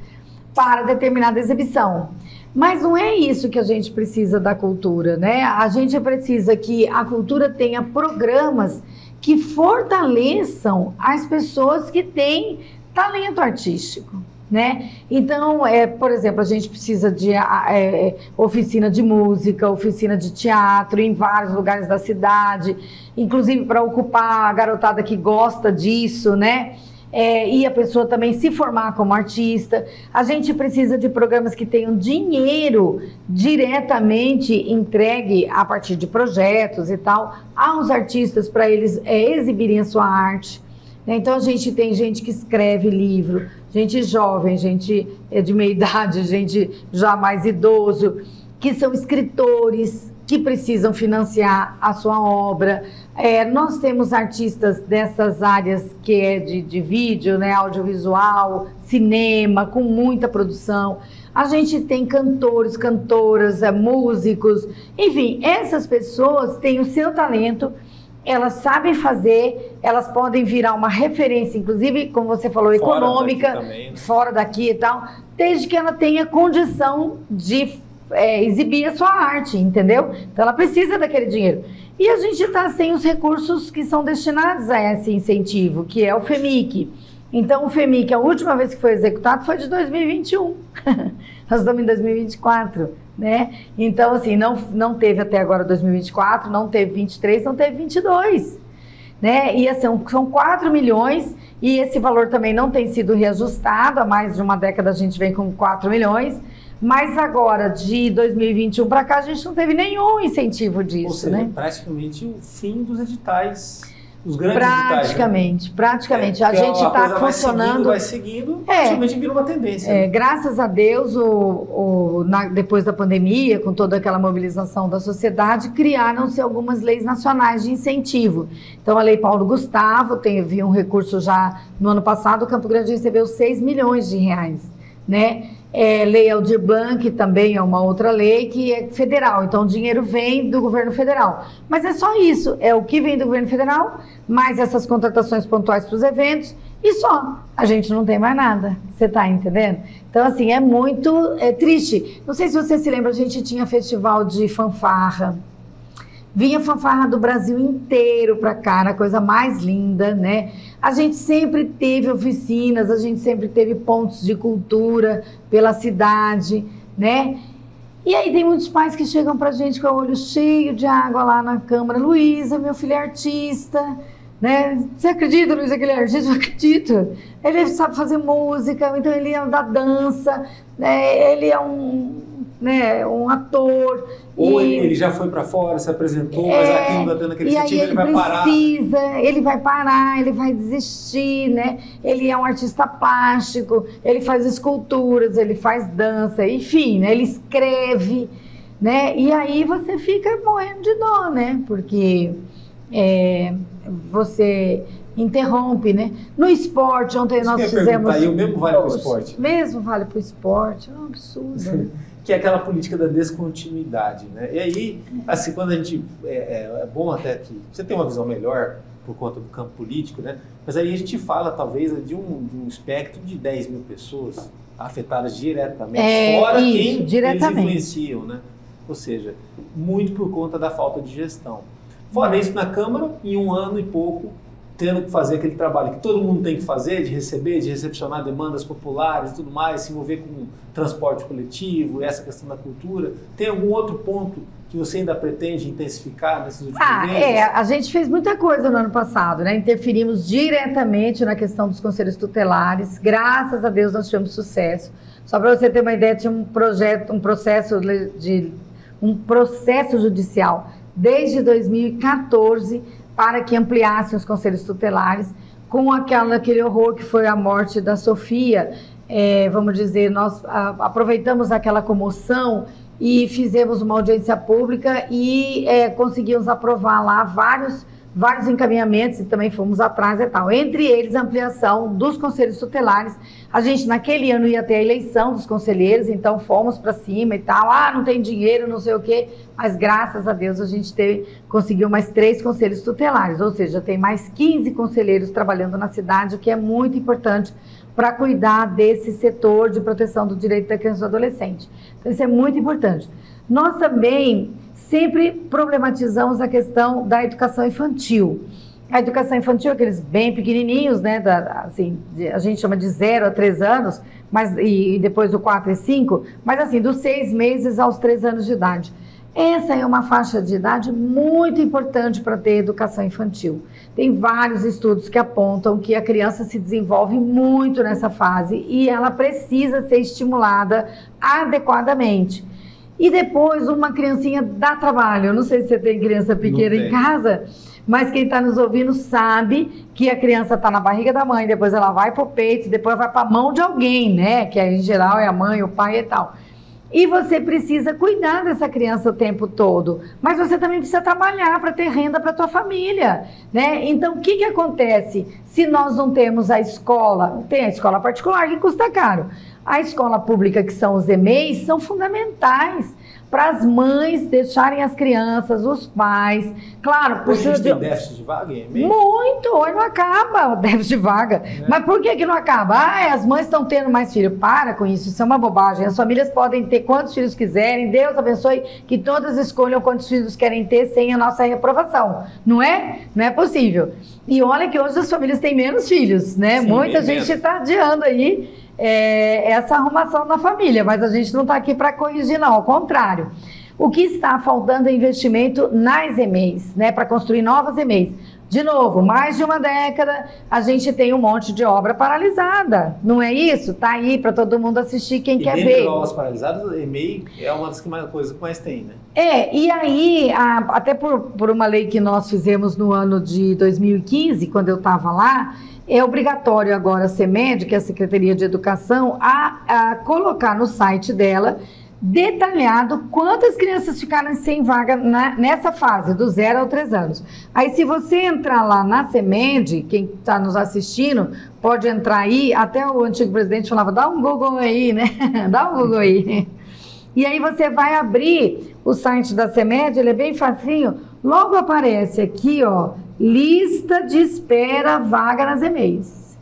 para determinada exibição. Mas não é isso que a gente precisa da cultura, né? A gente precisa que a cultura tenha programas que fortaleçam as pessoas que têm talento artístico, né? Então, por exemplo, a gente precisa de oficina de música, oficina de teatro em vários lugares da cidade, inclusive para ocupar a garotada que gosta disso, né? E a pessoa também se formar como artista. A gente precisa de programas que tenham dinheiro diretamente entregue a partir de projetos e tal aos artistas para eles exibirem a sua arte. Então a gente tem gente que escreve livro, gente jovem, gente de meia idade, gente já mais idoso, que são escritores, que precisam financiar a sua obra. Nós temos artistas dessas áreas que é de vídeo, né, audiovisual, cinema, com muita produção. A gente tem cantores, cantoras, músicos, enfim, essas pessoas têm o seu talento, elas sabem fazer, elas podem virar uma referência, inclusive, como você falou, econômica, fora daqui e tal, desde que ela tenha condição de exibir a sua arte, entendeu? Então ela precisa daquele dinheiro. E a gente está sem os recursos que são destinados a esse incentivo, que é o FEMIC. Então o FEMIC, a última vez que foi executado foi de 2021. Nós estamos em 2024, né? Então assim, não teve até agora 2024, não teve 23, não teve 22. Né? E assim, são 4 milhões e esse valor também não tem sido reajustado. Há mais de uma década a gente vem com 4 milhões, mas agora de 2021 para cá a gente não teve nenhum incentivo disso. Ou seja, né? Praticamente o fim dos editais, os grandes praticamente, editais. Né? Praticamente, a gente está funcionando. Vai seguindo, praticamente vira uma tendência. Né? Graças a Deus, depois da pandemia, com toda aquela mobilização da sociedade, criaram-se algumas leis nacionais de incentivo. Então, a Lei Paulo Gustavo, teve um recurso já no ano passado, o Campo Grande recebeu 6 milhões de reais, né? Lei Aldir Blanc também é uma outra lei que é federal, então o dinheiro vem do governo federal. Mas é só isso, é o que vem do governo federal, mais essas contratações pontuais para os eventos e só. A gente não tem mais nada, você está entendendo? Então assim, é muito triste. Não sei se você se lembra, a gente tinha festival de fanfarra. Vinha fanfarra do Brasil inteiro para cá, a coisa mais linda, né? A gente sempre teve oficinas, a gente sempre teve pontos de cultura pela cidade, né? E aí tem muitos pais que chegam pra gente com o olho cheio de água lá na Câmara. Luísa, meu filho é artista, né? Você acredita, Luísa, que ele é artista? Eu acredito. Ele sabe fazer música, então ele é da dança, né? Ele é um ator. Ou ele já foi para fora, se apresentou, mas aqui não está dando aquele incentivo, ele vai parar. Ele vai parar, ele vai desistir, né? Ele é um artista plástico, ele faz esculturas, ele faz dança, enfim, né? Ele escreve, né? E aí você fica morrendo de dó, né? Porque você interrompe, né? No esporte, ontem nós fizemos... Aí o mesmo vale para o esporte? Mesmo vale para o esporte, é um absurdo. Que é aquela política da descontinuidade, né? E aí, assim, quando a gente... É bom até que você tem uma visão melhor por conta do campo político, né? Mas aí a gente fala, talvez, de um espectro de 10 mil pessoas afetadas diretamente, fora quem eles influenciam, né? Ou seja, muito por conta da falta de gestão. Fora isso, na Câmara, em um ano e pouco, tendo que fazer aquele trabalho que todo mundo tem que fazer, de receber, de recepcionar demandas populares e tudo mais, se envolver com transporte coletivo, essa questão da cultura. Tem algum outro ponto que você ainda pretende intensificar nesses últimos meses? A gente fez muita coisa no ano passado, né? Interferimos diretamente na questão dos conselhos tutelares. Graças a Deus nós tivemos sucesso. Só para você ter uma ideia, tinha um processo judicial desde 2014 para que ampliassem os conselhos tutelares, com aquele horror que foi a morte da Sofia. Vamos dizer, nós aproveitamos aquela comoção e fizemos uma audiência pública e conseguimos aprovar lá vários encaminhamentos e também fomos atrás e tal. Entre eles, a ampliação dos conselhos tutelares. A gente, naquele ano, ia ter a eleição dos conselheiros, então fomos para cima e tal. Não tem dinheiro, não sei o quê. Mas, graças a Deus, a gente conseguiu mais 3 conselhos tutelares. Ou seja, tem mais 15 conselheiros trabalhando na cidade, o que é muito importante para cuidar desse setor de proteção do direito da criança e do adolescente. Então, isso é muito importante. Nós também sempre problematizamos a questão da educação infantil. A educação infantil, aqueles bem pequenininhos, né, assim, a gente chama de 0 a 3 anos, e depois do 4 e 5, mas assim, dos 6 meses aos 3 anos de idade. Essa é uma faixa de idade muito importante para ter educação infantil. Tem vários estudos que apontam que a criança se desenvolve muito nessa fase e ela precisa ser estimulada adequadamente. E depois uma criancinha dá trabalho. Eu não sei se você tem criança pequena em casa, mas quem está nos ouvindo sabe que a criança está na barriga da mãe, depois ela vai para o peito, depois vai para a mão de alguém, né? Que em geral é a mãe, o pai e tal. E você precisa cuidar dessa criança o tempo todo, mas você também precisa trabalhar para ter renda para a tua família, né? Então, o que acontece se nós não temos a escola? Tem a escola particular que custa caro. A escola pública, que são os EMEIs, são fundamentais. para as mães deixarem as crianças, os pais. Claro, hoje a gente tem déficit de vaga em EMEI? Muito, hoje não acaba o déficit de vaga. Mas por que não acaba? As mães estão tendo mais filhos. Para com isso é uma bobagem. As famílias podem ter quantos filhos quiserem. Deus abençoe que todas escolham quantos filhos querem ter sem a nossa reprovação. Não é? Não é possível. E olha que hoje as famílias têm menos filhos, né? Sim, muita gente está adiando aí essa arrumação na família, mas a gente não está aqui para corrigir, não, ao contrário. O que está faltando é investimento nas EMEIs, né, para construir novas EMEIs. De novo, mais de uma década, a gente tem um monte de obra paralisada, não é isso? Está aí para todo mundo assistir, quem quer ver. E dentre obras paralisadas, a EMEI é uma das coisas que mais tem, né? E aí, até por uma lei que nós fizemos no ano de 2015, quando eu estava lá, é obrigatório agora a CEMED, que é a Secretaria de Educação, a colocar no site dela detalhado quantas crianças ficaram sem vaga nessa fase, do 0 aos 3 anos. Aí, se você entrar lá na CEMED, quem está nos assistindo, pode entrar aí, até o antigo presidente falava, dá um Google aí, né? Dá um Google aí. E aí você vai abrir o site da CEMED, ele é bem facinho, logo aparece aqui, ó, lista de espera vaga nas EMEIs.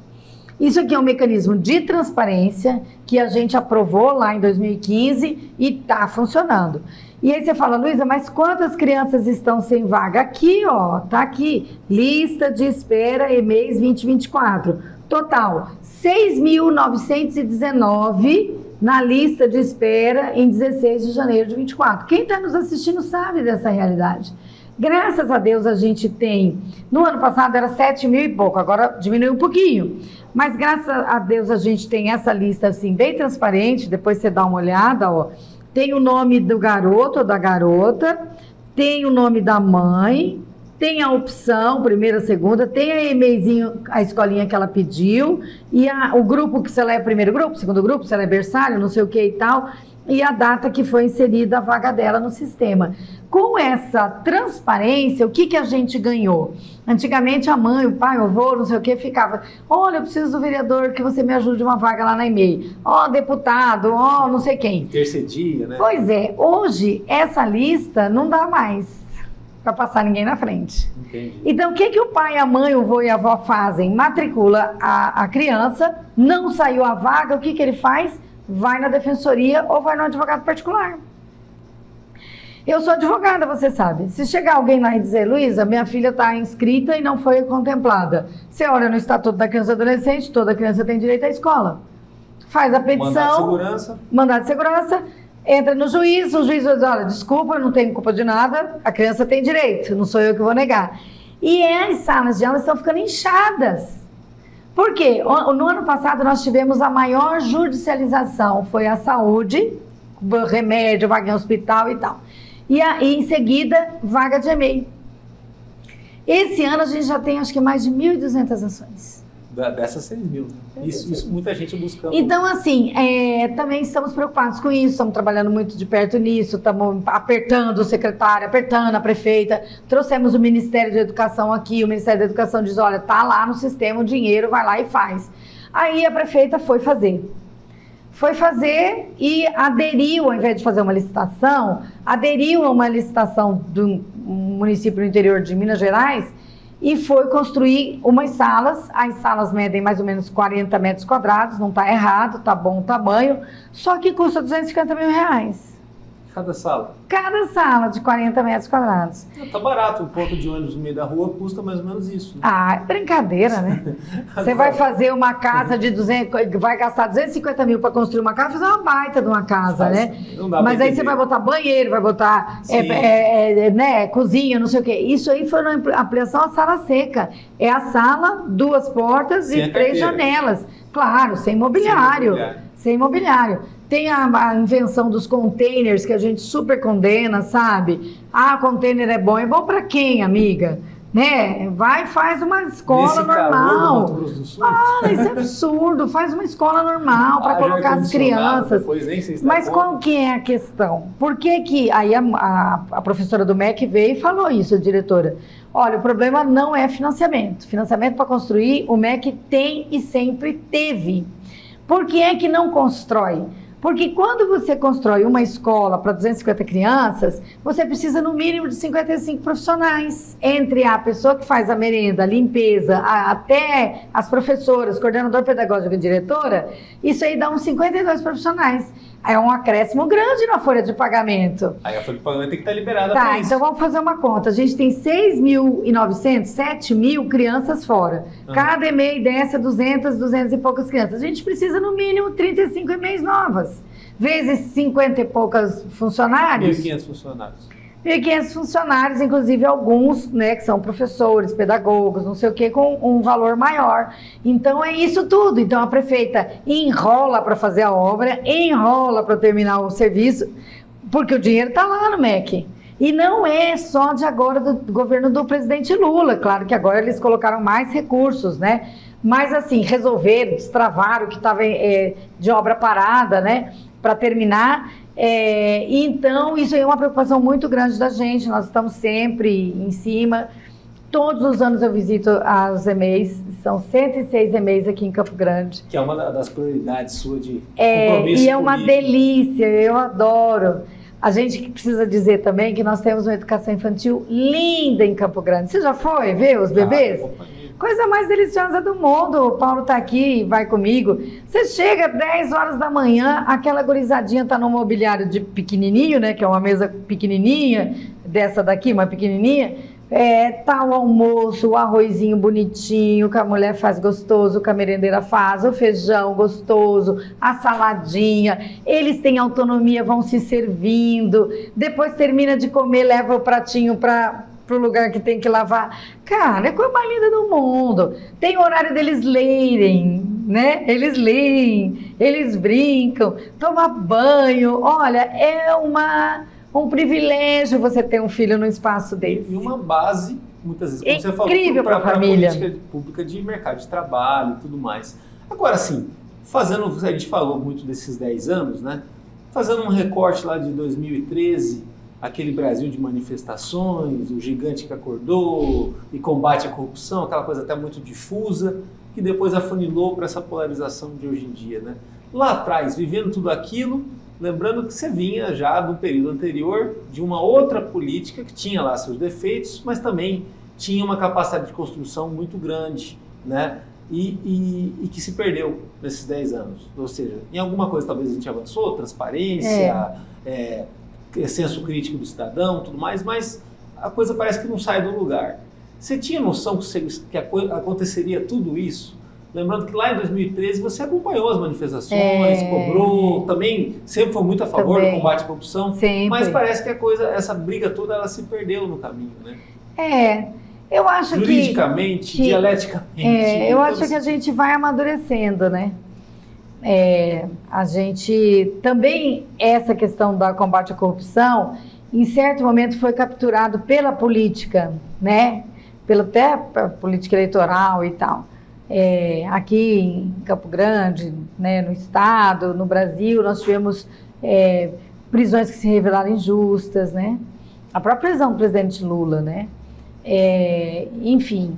Isso aqui é um mecanismo de transparência que a gente aprovou lá em 2015 e está funcionando. E aí você fala, Luísa, mas quantas crianças estão sem vaga? Aqui, ó, tá aqui, lista de espera EMEIs 2024. Total, 6.919 na lista de espera em 16 de janeiro de 24. Quem está nos assistindo sabe dessa realidade. Graças a Deus a gente tem, no ano passado era 7 mil e pouco, agora diminuiu um pouquinho, mas graças a Deus a gente tem essa lista assim bem transparente, depois você dá uma olhada, ó, tem o nome do garoto ou da garota, tem o nome da mãe, tem a opção, primeira, segunda, tem a EMEIzinho, a escolinha que ela pediu, e o grupo que se ela é primeiro grupo, segundo grupo, se ela é berçário, não sei o que e tal, e a data que foi inserida a vaga dela no sistema. Com essa transparência, o que a gente ganhou? Antigamente a mãe, o pai, o avô, não sei o que, ficava, olha, eu preciso do vereador que você me ajude uma vaga lá na EMEI. Ó, deputado, ó, não sei quem. Intercedia, né? Pois é, hoje essa lista não dá mais para passar ninguém na frente. Entendi. Então, o que o pai, a mãe, o avô e a avó fazem? Matricula a criança, não saiu a vaga, o que ele faz? Vai na defensoria ou vai no advogado particular. Eu sou advogada, você sabe. Se chegar alguém lá e dizer, Luísa, minha filha está inscrita e não foi contemplada. Você olha no Estatuto da Criança e Adolescente, toda criança tem direito à escola. Faz a petição. Mandado de segurança. Entra no juiz, o juiz vai dizer, olha, desculpa, eu não tenho culpa de nada, a criança tem direito, não sou eu que vou negar. E as salas de aula estão ficando inchadas. Por quê? No ano passado nós tivemos a maior judicialização, foi a saúde, remédio, vaga em hospital e tal. E em seguida, vaga de EMEI. Esse ano a gente já tem acho que mais de 1.200 ações. Dessas 6 mil. Isso muita gente buscando. Então, assim, também estamos preocupados com isso, estamos trabalhando muito de perto nisso, estamos apertando o secretário, apertando a prefeita, trouxemos o Ministério da Educação aqui, o Ministério da Educação diz, olha, tá lá no sistema o dinheiro, vai lá e faz. Aí a prefeita foi fazer e aderiu, ao invés de fazer uma licitação, aderiu a uma licitação do município do interior de Minas Gerais, e foi construir umas salas, as salas medem mais ou menos 40 metros quadrados, não está errado, está bom o tamanho, só que custa R$250 mil. Cada sala? Cada sala de 40 metros quadrados. Tá barato, um ponto de ônibus no meio da rua custa mais ou menos isso. Né? Ah, brincadeira, né? Você vai fazer uma casa de 200, vai gastar 250 mil para construir uma casa, fazer uma baita de uma casa, né? Não dá. Mas aí você vai botar banheiro, vai botar né, cozinha, não sei o quê. Isso aí foi uma ampliação à sala seca. É a sala, 2 portas e 3 janelas. Claro, sem mobiliário. Sem mobiliário. Tem a invenção dos containers que a gente super condena, sabe? Ah, container é bom para quem, amiga? Né? Vai e faz uma escola normal. Isso é absurdo. Faz uma escola normal para colocar as crianças. Mas qual que é a questão? Por que aí a professora do MEC veio e falou isso, a diretora? Olha, o problema não é financiamento. Financiamento para construir, o MEC tem e sempre teve. Por que é que não constrói? Porque quando você constrói uma escola para 250 crianças, você precisa no mínimo de 55 profissionais. Entre a pessoa que faz a merenda, a limpeza, até as professoras, coordenador pedagógico e diretora, isso aí dá uns 52 profissionais. É um acréscimo grande na folha de pagamento. Aí a folha de pagamento tem que estar liberada para isso. Então vamos fazer uma conta. A gente tem 6.900, 7.000 crianças fora. Cada EMEI dessa 200 e poucas crianças. A gente precisa no mínimo 35 EMEIs novas. Vezes 50 e poucas funcionários. 1.500 funcionários. 1.500 funcionários, inclusive alguns, né, que são professores, pedagogos, não sei o quê, com um valor maior. Então é isso tudo. Então a prefeita enrola para fazer a obra, enrola para terminar o serviço, porque o dinheiro está lá no MEC. E não é só de agora do governo do presidente Lula, claro que agora eles colocaram mais recursos, né? Mas assim, resolveram, destravaram o que estava de obra parada, né, para terminar. Então, isso é uma preocupação muito grande da gente, nós estamos sempre em cima. Todos os anos eu visito as EMEIs, são 106 EMEIs aqui em Campo Grande. Que é uma das prioridades sua de compromisso e é uma político. delícia, eu adoro. A gente precisa dizer também que nós temos uma educação infantil linda em Campo Grande. Você já foi ver os bebês? Coisa mais deliciosa do mundo. O Paulo está aqui, vai comigo. Você chega 10 horas da manhã, aquela gurizadinha está no mobiliário de pequenininho, né? Que é uma mesa pequenininha, dessa daqui, uma pequenininha. Tá o almoço, o arrozinho bonitinho, que a mulher faz gostoso, que a merendeira faz, o feijão gostoso, a saladinha. Eles têm autonomia, vão se servindo. Depois termina de comer, leva o pratinho para o lugar que tem que lavar. Cara, é a coisa mais linda do mundo. Tem o horário deles lerem, né? Eles leem, eles brincam, tomam banho. Olha, é um privilégio você ter um filho num espaço desse. E uma base, muitas vezes, como você falou, incrível para a família. Política pública de mercado de trabalho e tudo mais. Agora, assim, a gente falou muito desses 10 anos, né? Fazendo um recorte lá de 2013, aquele Brasil de manifestações, o gigante que acordou e combate à corrupção, aquela coisa até muito difusa, que depois afunilou para essa polarização de hoje em dia, né? Lá atrás, vivendo tudo aquilo, lembrando que você vinha já do período anterior de uma outra política que tinha lá seus defeitos, mas também tinha uma capacidade de construção muito grande, né? E que se perdeu nesses 10 anos. Ou seja, em alguma coisa talvez a gente avançou, transparência, senso crítico do cidadão, tudo mais, mas a coisa parece que não sai do lugar. Você tinha noção que aconteceria tudo isso? Lembrando que lá em 2013 você acompanhou as manifestações, cobrou, também sempre foi muito a favor do combate à corrupção, sempre. Mas parece que essa briga toda, ela se perdeu no caminho, né? Eu acho juridicamente, dialeticamente. Eu acho que a gente vai amadurecendo, né? A gente também, essa questão do combate à corrupção, em certo momento foi capturado pela política, né? Até a política eleitoral e tal. Aqui em Campo Grande, né, no estado, no Brasil, nós tivemos prisões que se revelaram injustas, né? A própria prisão do presidente Lula, né? Enfim,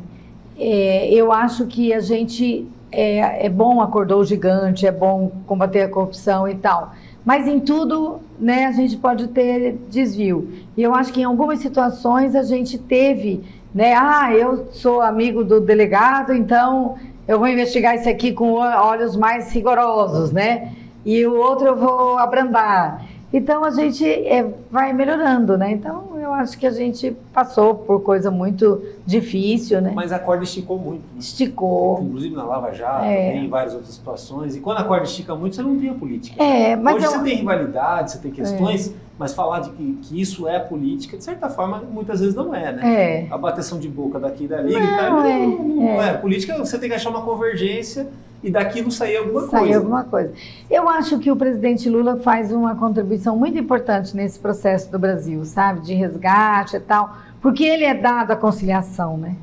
eu acho que a gente é bom acordou o gigante, é bom combater a corrupção e tal, mas em tudo, né, a gente pode ter desvio. E eu acho que em algumas situações a gente teve, né, eu sou amigo do delegado, então eu vou investigar isso aqui com olhos mais rigorosos, né? E o outro eu vou abrandar. Então a gente vai melhorando, né? Então eu acho que a gente passou por coisa muito difícil, né? Mas a corda esticou muito. Né? Esticou. Inclusive na Lava Jato, também, em várias outras situações. E quando a corda estica muito, você não tem a política. Mas hoje você tem rivalidade, você tem questões, mas falar de que isso é política, de certa forma, muitas vezes não é, né? A bateção de boca daqui e dali, não é. Política, você tem que achar uma convergência e daquilo sair alguma coisa. Eu acho que o presidente Lula faz uma contribuição muito importante nesse processo do Brasil, sabe? De resgate e tal, porque ele é dado à conciliação, né?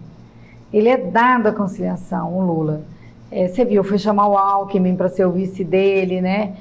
Ele é dado à conciliação, o Lula. Você viu, foi chamar o Alckmin para ser o vice dele, né?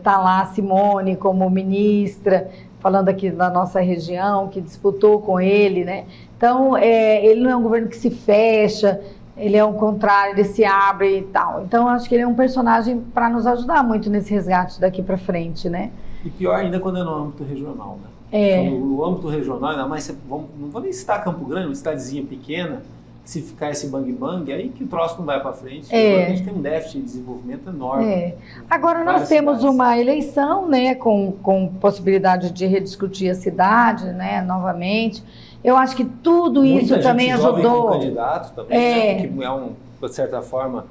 Tá lá a Simone como ministra, falando aqui da nossa região, que disputou com ele, né? Então, ele não é um governo que se fecha, Ele é o contrário, ele se abre e tal. Então, eu acho que ele é um personagem para nos ajudar muito nesse resgate daqui para frente, né? E pior ainda quando é no âmbito regional, né? No âmbito regional, ainda mais, não vou nem citar Campo Grande, uma cidadezinha pequena, se ficar esse bang-bang, aí que o troço não vai para frente. A gente tem um déficit de desenvolvimento enorme. Agora nós temos uma eleição, né, com possibilidade de rediscutir a cidade, né, novamente. Eu acho que tudo isso também ajudou. Muita candidato também, né, que de certa forma,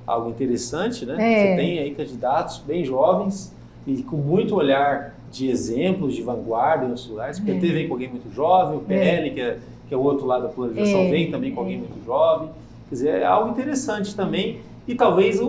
algo interessante, né? Você tem aí candidatos bem jovens e com muito olhar de exemplos, de vanguarda em outros lugares. O PT vem com alguém muito jovem, o PL, que é o outro lado da polarização, vem também com alguém muito jovem. Quer dizer, é algo interessante também. E talvez,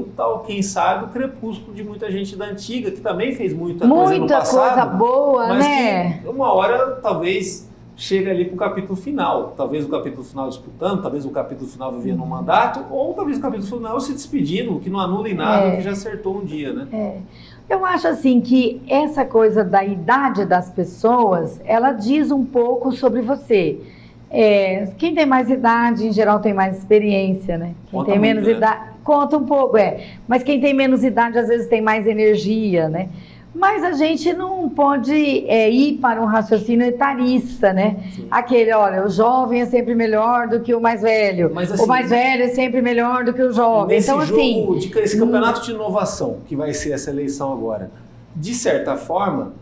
quem sabe, o crepúsculo de muita gente da antiga, que também fez muita coisa no passado. Muita coisa boa, mas né? Que uma hora, talvez, chega ali para o capítulo final. Talvez o capítulo final disputando, talvez o capítulo final vivendo um mandato, ou talvez o capítulo final se despedindo, que não anula em nada, que já acertou um dia, né? Eu acho assim que essa coisa da idade das pessoas, ela diz um pouco sobre você. Quem tem mais idade, em geral, tem mais experiência, né? Quem tem menos idade, conta um pouco, Mas quem tem menos idade, às vezes, tem mais energia, né? Mas a gente não pode ir para um raciocínio etarista, né? Sim. Aquele, olha, o jovem é sempre melhor do que o mais velho. Mas, assim, o mais velho é sempre melhor do que o jovem. Nesse então, jogo, esse campeonato de inovação, que vai ser essa eleição agora, de certa forma,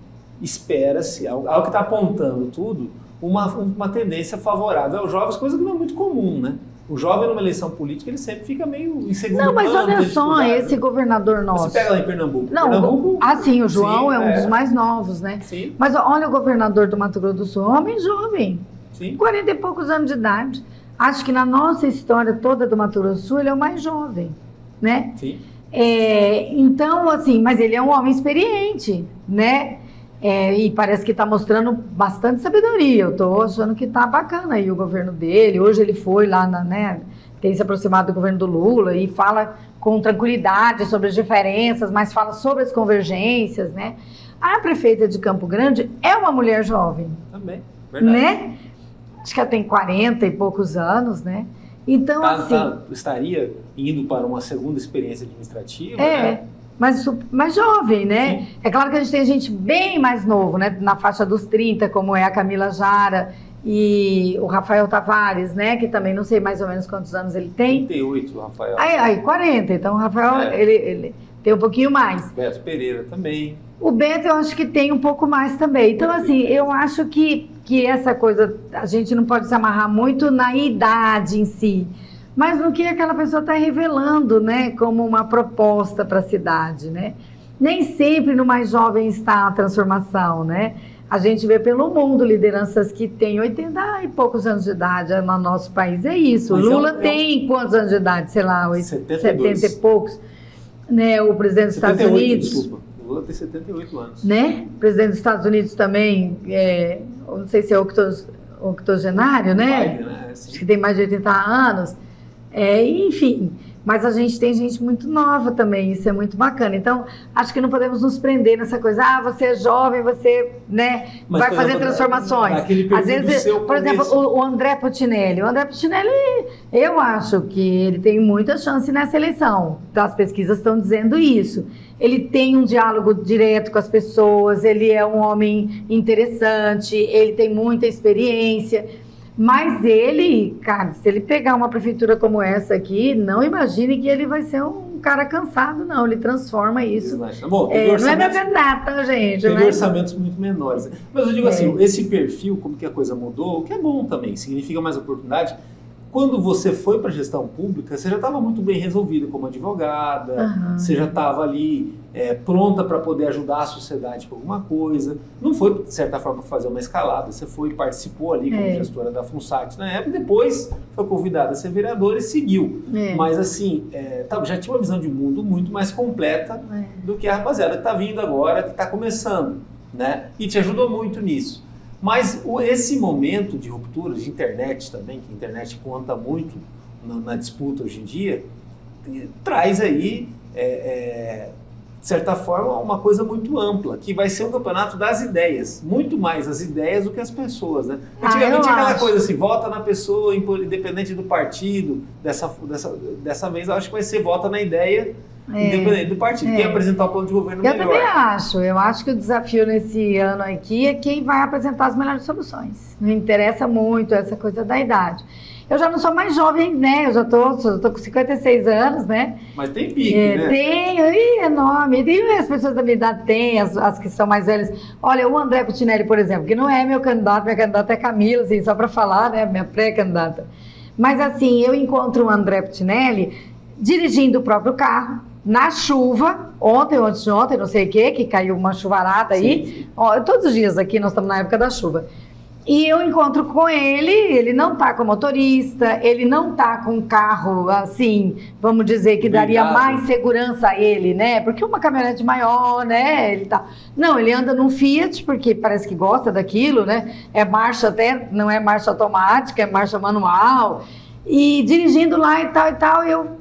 espera-se, algo que está apontando tudo, uma tendência favorável aos jovens, coisa que não é muito comum, né? O jovem numa eleição política, ele sempre fica meio inseguro. Não, mas olha só, esse governador nosso. Você pega lá em Pernambuco. Não, sim, o João é um dos mais novos, né? Sim. Mas olha o governador do Mato Grosso do Sul, homem jovem, 40 e poucos anos de idade. Acho que na nossa história toda do Mato Grosso do Sul, ele é o mais jovem, né? Sim. Então, assim, mas ele é um homem experiente, né? E parece que está mostrando bastante sabedoria. Eu estou achando que está bacana aí o governo dele. Hoje ele foi lá, tem se aproximado do governo do Lula e fala com tranquilidade sobre as diferenças, mas fala sobre as convergências, né? A prefeita de Campo Grande é uma mulher jovem. Também, verdade. Né? Acho que ela tem 40 e poucos anos, né? Então, estaria indo para uma segunda experiência administrativa, né? Mas jovem, né? Sim. É claro que a gente tem gente bem mais novo, né? Na faixa dos 30, como é a Camila Jara e o Rafael Tavares, né? Que também não sei mais ou menos quantos anos ele tem. 38, o Rafael. Aí 40. Então o Rafael, ele tem um pouquinho mais. Beto Pereira também. O Beto eu acho que tem um pouco mais também. Então, assim, eu acho que essa coisa, a gente não pode se amarrar muito na idade em si, mas no que aquela pessoa está revelando, né, como uma proposta para a cidade, né? Nem sempre no mais jovem está a transformação, né? A gente vê pelo mundo lideranças que têm 80 e poucos anos de idade no nosso país, é isso. Mas Lula tem quantos anos de idade? Sei lá, 70 e poucos. Né? O presidente dos 78, Estados Unidos... Desculpa. O Lula tem 78 anos. Né? O presidente dos Estados Unidos também, não sei se é octogenário, né? Biden, né? Acho que tem mais de 80 anos. Enfim, mas a gente tem gente muito nova também, isso é muito bacana. Então, acho que não podemos nos prender nessa coisa, você é jovem, você, né, vai fazer transformações. Às vezes, por exemplo, o André Putinelli. O André Putinelli, eu acho que ele tem muita chance nessa eleição. As pesquisas estão dizendo isso. Ele tem um diálogo direto com as pessoas, ele é um homem interessante, ele tem muita experiência. Mas ele, cara, se ele pegar uma prefeitura como essa aqui, não imagine que ele vai ser um cara cansado, não. Ele transforma isso. Bom, não é meu candidato, tá, gente? Tem orçamentos muito menores. Mas eu digo assim, esse perfil, como que a coisa mudou, o que é bom também, significa mais oportunidade. Quando você foi para a gestão pública, você já estava muito bem resolvida como advogada, você já estava ali pronta para poder ajudar a sociedade com alguma coisa. Não foi, de certa forma, fazer uma escalada, você foi e participou ali como gestora da FUNSAT na época, depois foi convidada a ser vereadora e seguiu. Mas assim, já tinha uma visão de mundo muito mais completa do que a rapaziada que está vindo agora, que está começando, né? E te ajudou muito nisso. Mas esse momento de ruptura de internet também, que a internet conta muito na disputa hoje em dia, traz aí de certa forma, uma coisa muito ampla, que vai ser um campeonato das ideias, muito mais as ideias do que as pessoas, né? Antigamente aquela coisa assim, vota na pessoa, independente do partido, dessa vez eu acho que vai ser vota na ideia, independente do partido, quem apresentar o plano de governo melhor. Eu também acho, eu acho que o desafio nesse ano aqui é quem vai apresentar as melhores soluções. Não interessa muito essa coisa da idade. Eu já não sou mais jovem, né? Eu já tô com 56 anos, né? Mas tem pique, né? Tenho, é enorme. As pessoas da minha idade têm, as que são mais velhas. Olha, o André Putinelli, por exemplo, que não é meu candidato, minha candidata é Camila, assim, só para falar, né? Minha pré-candidata. Mas, assim, eu encontro o André Putinelli dirigindo o próprio carro, na chuva, ontem ou antes de ontem, não sei o quê, que caiu uma chuvarada aí. Ó, todos os dias aqui nós estamos na época da chuva. E eu encontro com ele não tá com motorista, ele não tá com um carro, assim, vamos dizer, que daria mais segurança a ele, né? Porque uma caminhonete maior, né? Ele tá... Não, ele anda num Fiat, porque parece que gosta daquilo, né? É marcha até, não é marcha automática, é marcha manual. E dirigindo lá e tal, eu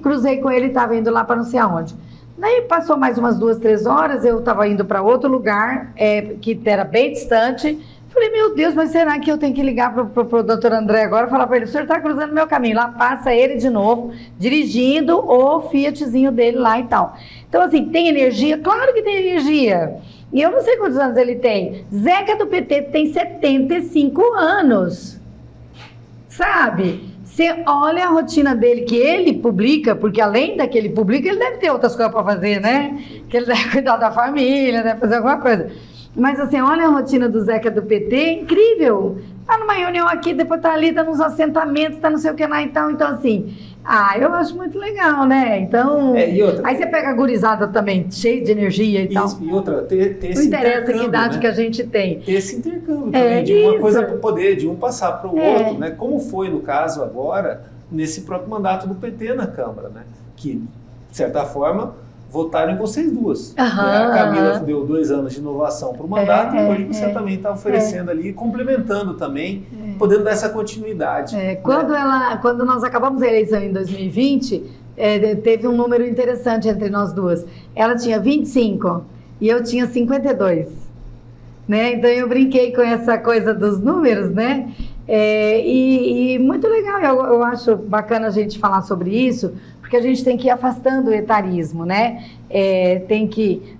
cruzei com ele e estava indo lá para não sei aonde. Daí passou mais umas 2, 3 horas, eu estava indo para outro lugar, que era bem distante. Falei, meu Deus, mas será que eu tenho que ligar pro doutor André agora e falar para ele, o senhor está cruzando meu caminho? Lá passa ele de novo, dirigindo o Fiatzinho dele lá e tal. Então, assim, tem energia? Claro que tem energia. E eu não sei quantos anos ele tem. Zeca do PT tem 75 anos. Sabe? Você olha a rotina dele que ele publica, porque além da que ele publica, ele deve ter outras coisas para fazer, né? Que ele deve cuidar da família, deve fazer alguma coisa. Mas assim, olha a rotina do Zeca do PT, é incrível. Tá numa reunião aqui, depois tá ali, tá nos assentamentos, tá não sei o que lá, então assim... eu acho muito legal, né? Então... aí você pega a gurizada também, cheia de energia e tal. E outra, ter esse não interessa que idade, né, que a gente tem. Ter esse intercâmbio também, de uma coisa para poder, de um passar para o outro, né? Como foi, no caso, agora, nesse próprio mandato do PT na Câmara, né? Que, de certa forma... votaram em vocês duas. A Camila deu 2 anos de inovação para o mandato, e o Olívio você também está oferecendo ali, complementando também, podendo dar essa continuidade. Quando nós acabamos a eleição em 2020, teve um número interessante entre nós duas. Ela tinha 25 e eu tinha 52. Né? Então eu brinquei com essa coisa dos números, né? E muito legal, eu acho bacana a gente falar sobre isso, porque a gente tem que ir afastando o etarismo, né?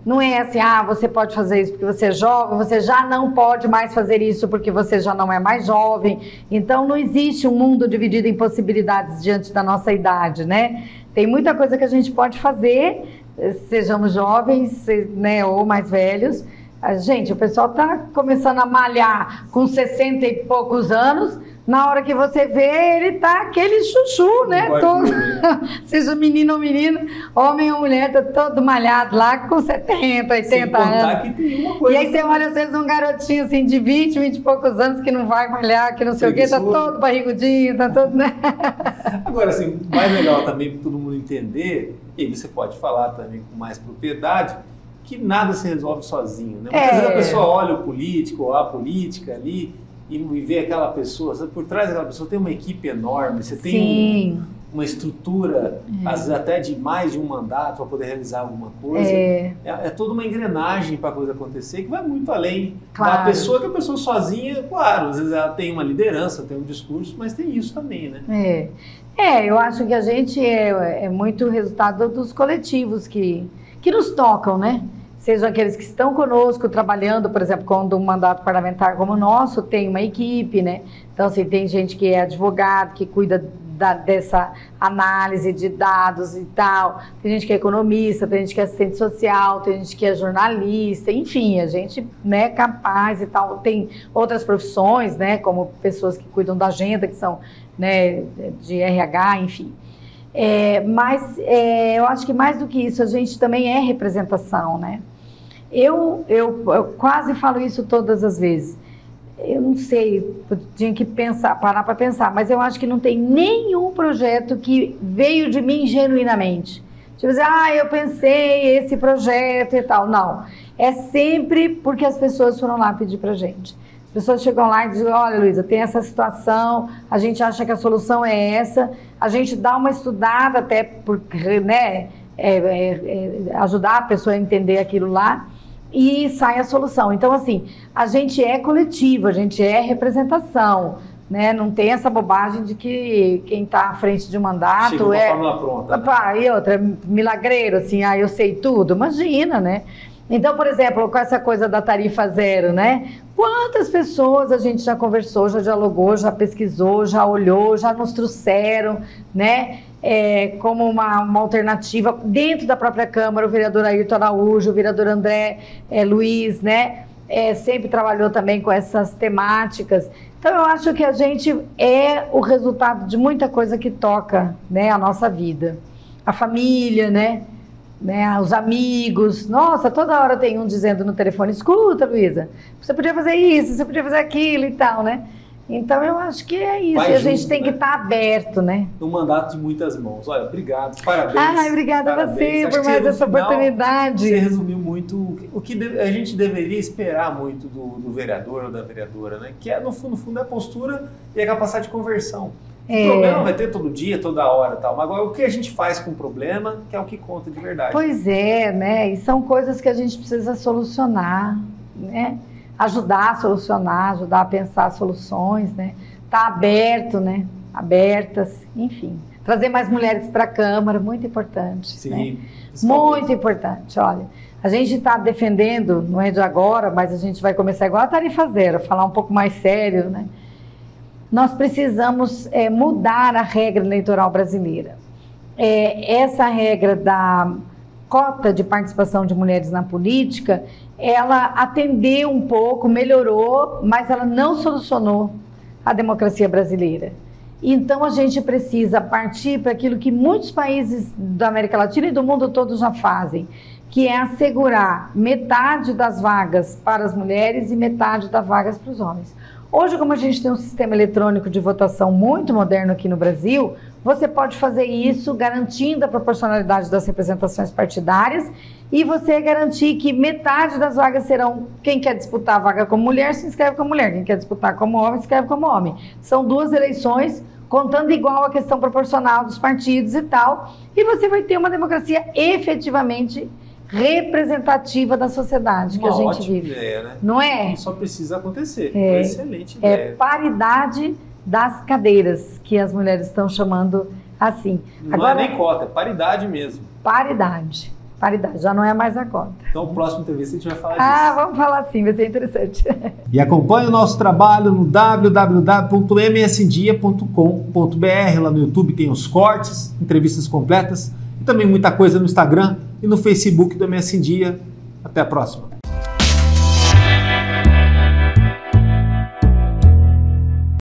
Não é assim, você pode fazer isso porque você é jovem, você já não pode mais fazer isso porque você já não é mais jovem. Então não existe um mundo dividido em possibilidades diante da nossa idade, né? Tem muita coisa que a gente pode fazer, sejamos jovens, né, ou mais velhos. Gente, o pessoal está começando a malhar com 60 e poucos anos, na hora que você vê, ele tá aquele chuchu, né? Todo, seja menino ou menino, homem ou mulher, tá todo malhado lá com 70, 80 anos. Que tem uma coisa. E aí você olha, às vezes, um garotinho assim de 20 e poucos anos que não vai malhar, que não sei o quê, tá todo barrigudinho, tá todo, né? Agora, assim, mais legal também para todo mundo entender, e aí você pode falar também com mais propriedade, que nada se resolve sozinho, né? Muitas vezes a pessoa olha o político ou a política ali e vê aquela pessoa, sabe? Por trás daquela pessoa tem uma equipe enorme, você tem uma estrutura, às vezes até de mais de um mandato para poder realizar alguma coisa. É toda uma engrenagem para a coisa acontecer que vai muito além da pessoa, que a pessoa sozinha, claro, às vezes ela tem uma liderança, tem um discurso, mas tem isso também, né? Eu acho que a gente é muito resultado dos coletivos que nos tocam, né? Sejam aqueles que estão conosco trabalhando, por exemplo, quando um mandato parlamentar como o nosso tem uma equipe, né? Então, assim, tem gente que é advogado, que cuida dessa análise de dados e tal, tem gente que é economista, tem gente que é assistente social, tem gente que é jornalista, enfim, a gente, né, capaz e tal, tem outras profissões, né, como pessoas que cuidam da agenda, que são, né, de RH, enfim. Mas eu acho que mais do que isso, a gente também é representação, né? Eu quase falo isso todas as vezes. Eu não sei, eu tinha que parar para pensar, mas eu acho que não tem nenhum projeto que veio de mim genuinamente. Tipo assim, eu pensei esse projeto e tal. Não, é sempre porque as pessoas foram lá pedir pra gente. As pessoas chegam lá e dizem, olha, Luísa, tem essa situação, a gente acha que a solução é essa, a gente dá uma estudada até porque, né, ajudar a pessoa a entender aquilo lá e sai a solução. Então, assim, a gente é coletivo, a gente é representação, né? Não tem essa bobagem de que quem está à frente de um mandato chega uma fórmula pronta. Pá, e outra, milagreiro, assim, eu sei tudo. Imagina, né? Então, por exemplo, com essa coisa da tarifa zero, né? Quantas pessoas a gente já conversou, já dialogou, já pesquisou, já olhou, já nos trouxeram, né? Como uma alternativa dentro da própria Câmara, o vereador Ayrton Araújo, o vereador André Luiz, né? Sempre trabalhou também com essas temáticas. Então, eu acho que a gente é o resultado de muita coisa que toca, né, a nossa vida. A família, né, os amigos. Nossa, toda hora tem um dizendo no telefone, escuta, Luísa, você podia fazer isso, você podia fazer aquilo e tal, né? Então, eu acho que é isso. E a gente tem que estar aberto, né? Um mandato de muitas mãos. Olha, obrigado, parabéns. Obrigada a você por mais essa oportunidade. Você resumiu muito o que a gente deveria esperar muito do vereador ou da vereadora, né? Que no fundo, é a postura e a capacidade de conversão. O problema vai ter todo dia, toda hora, tal. Mas agora, o que a gente faz com o problema, que é o que conta de verdade. Pois é, né? E são coisas que a gente precisa solucionar, né? Ajudar a solucionar, ajudar a pensar soluções, né? Tá aberto, né? Abertas, enfim. Trazer mais mulheres para a Câmara, muito importante. Sim. Né? Muito importante, olha. A gente está defendendo, não é de agora, mas a gente vai começar igual a tarifa zero, falar um pouco mais sério, né? Nós precisamos mudar a regra eleitoral brasileira. Essa regra da cota de participação de mulheres na política, ela atendeu um pouco, melhorou, mas ela não solucionou a democracia brasileira. Então, a gente precisa partir para aquilo que muitos países da América Latina e do mundo todo já fazem, que é assegurar metade das vagas para as mulheres e metade das vagas para os homens. Hoje, como a gente tem um sistema eletrônico de votação muito moderno aqui no Brasil, você pode fazer isso garantindo a proporcionalidade das representações partidárias e você garantir que metade das vagas serão, quem quer disputar a vaga como mulher, se inscreve como mulher, quem quer disputar como homem, se inscreve como homem. São 2 eleições, contando igual a questão proporcional dos partidos e tal, e você vai ter uma democracia efetivamente representativa da sociedade que a gente vive. Ideia, né? Não é? Só precisa acontecer. Excelente ideia. Paridade das cadeiras, que as mulheres estão chamando assim. Não agora, é nem cota, é paridade mesmo. Paridade, já não é mais a cota. Então, próxima entrevista a gente vai falar disso. Vamos falar sim, vai ser interessante. E acompanhe o nosso trabalho no www.msdia.com.br. Lá no YouTube tem os cortes, entrevistas completas e também muita coisa no Instagram e no Facebook do MS Dia. Até a próxima.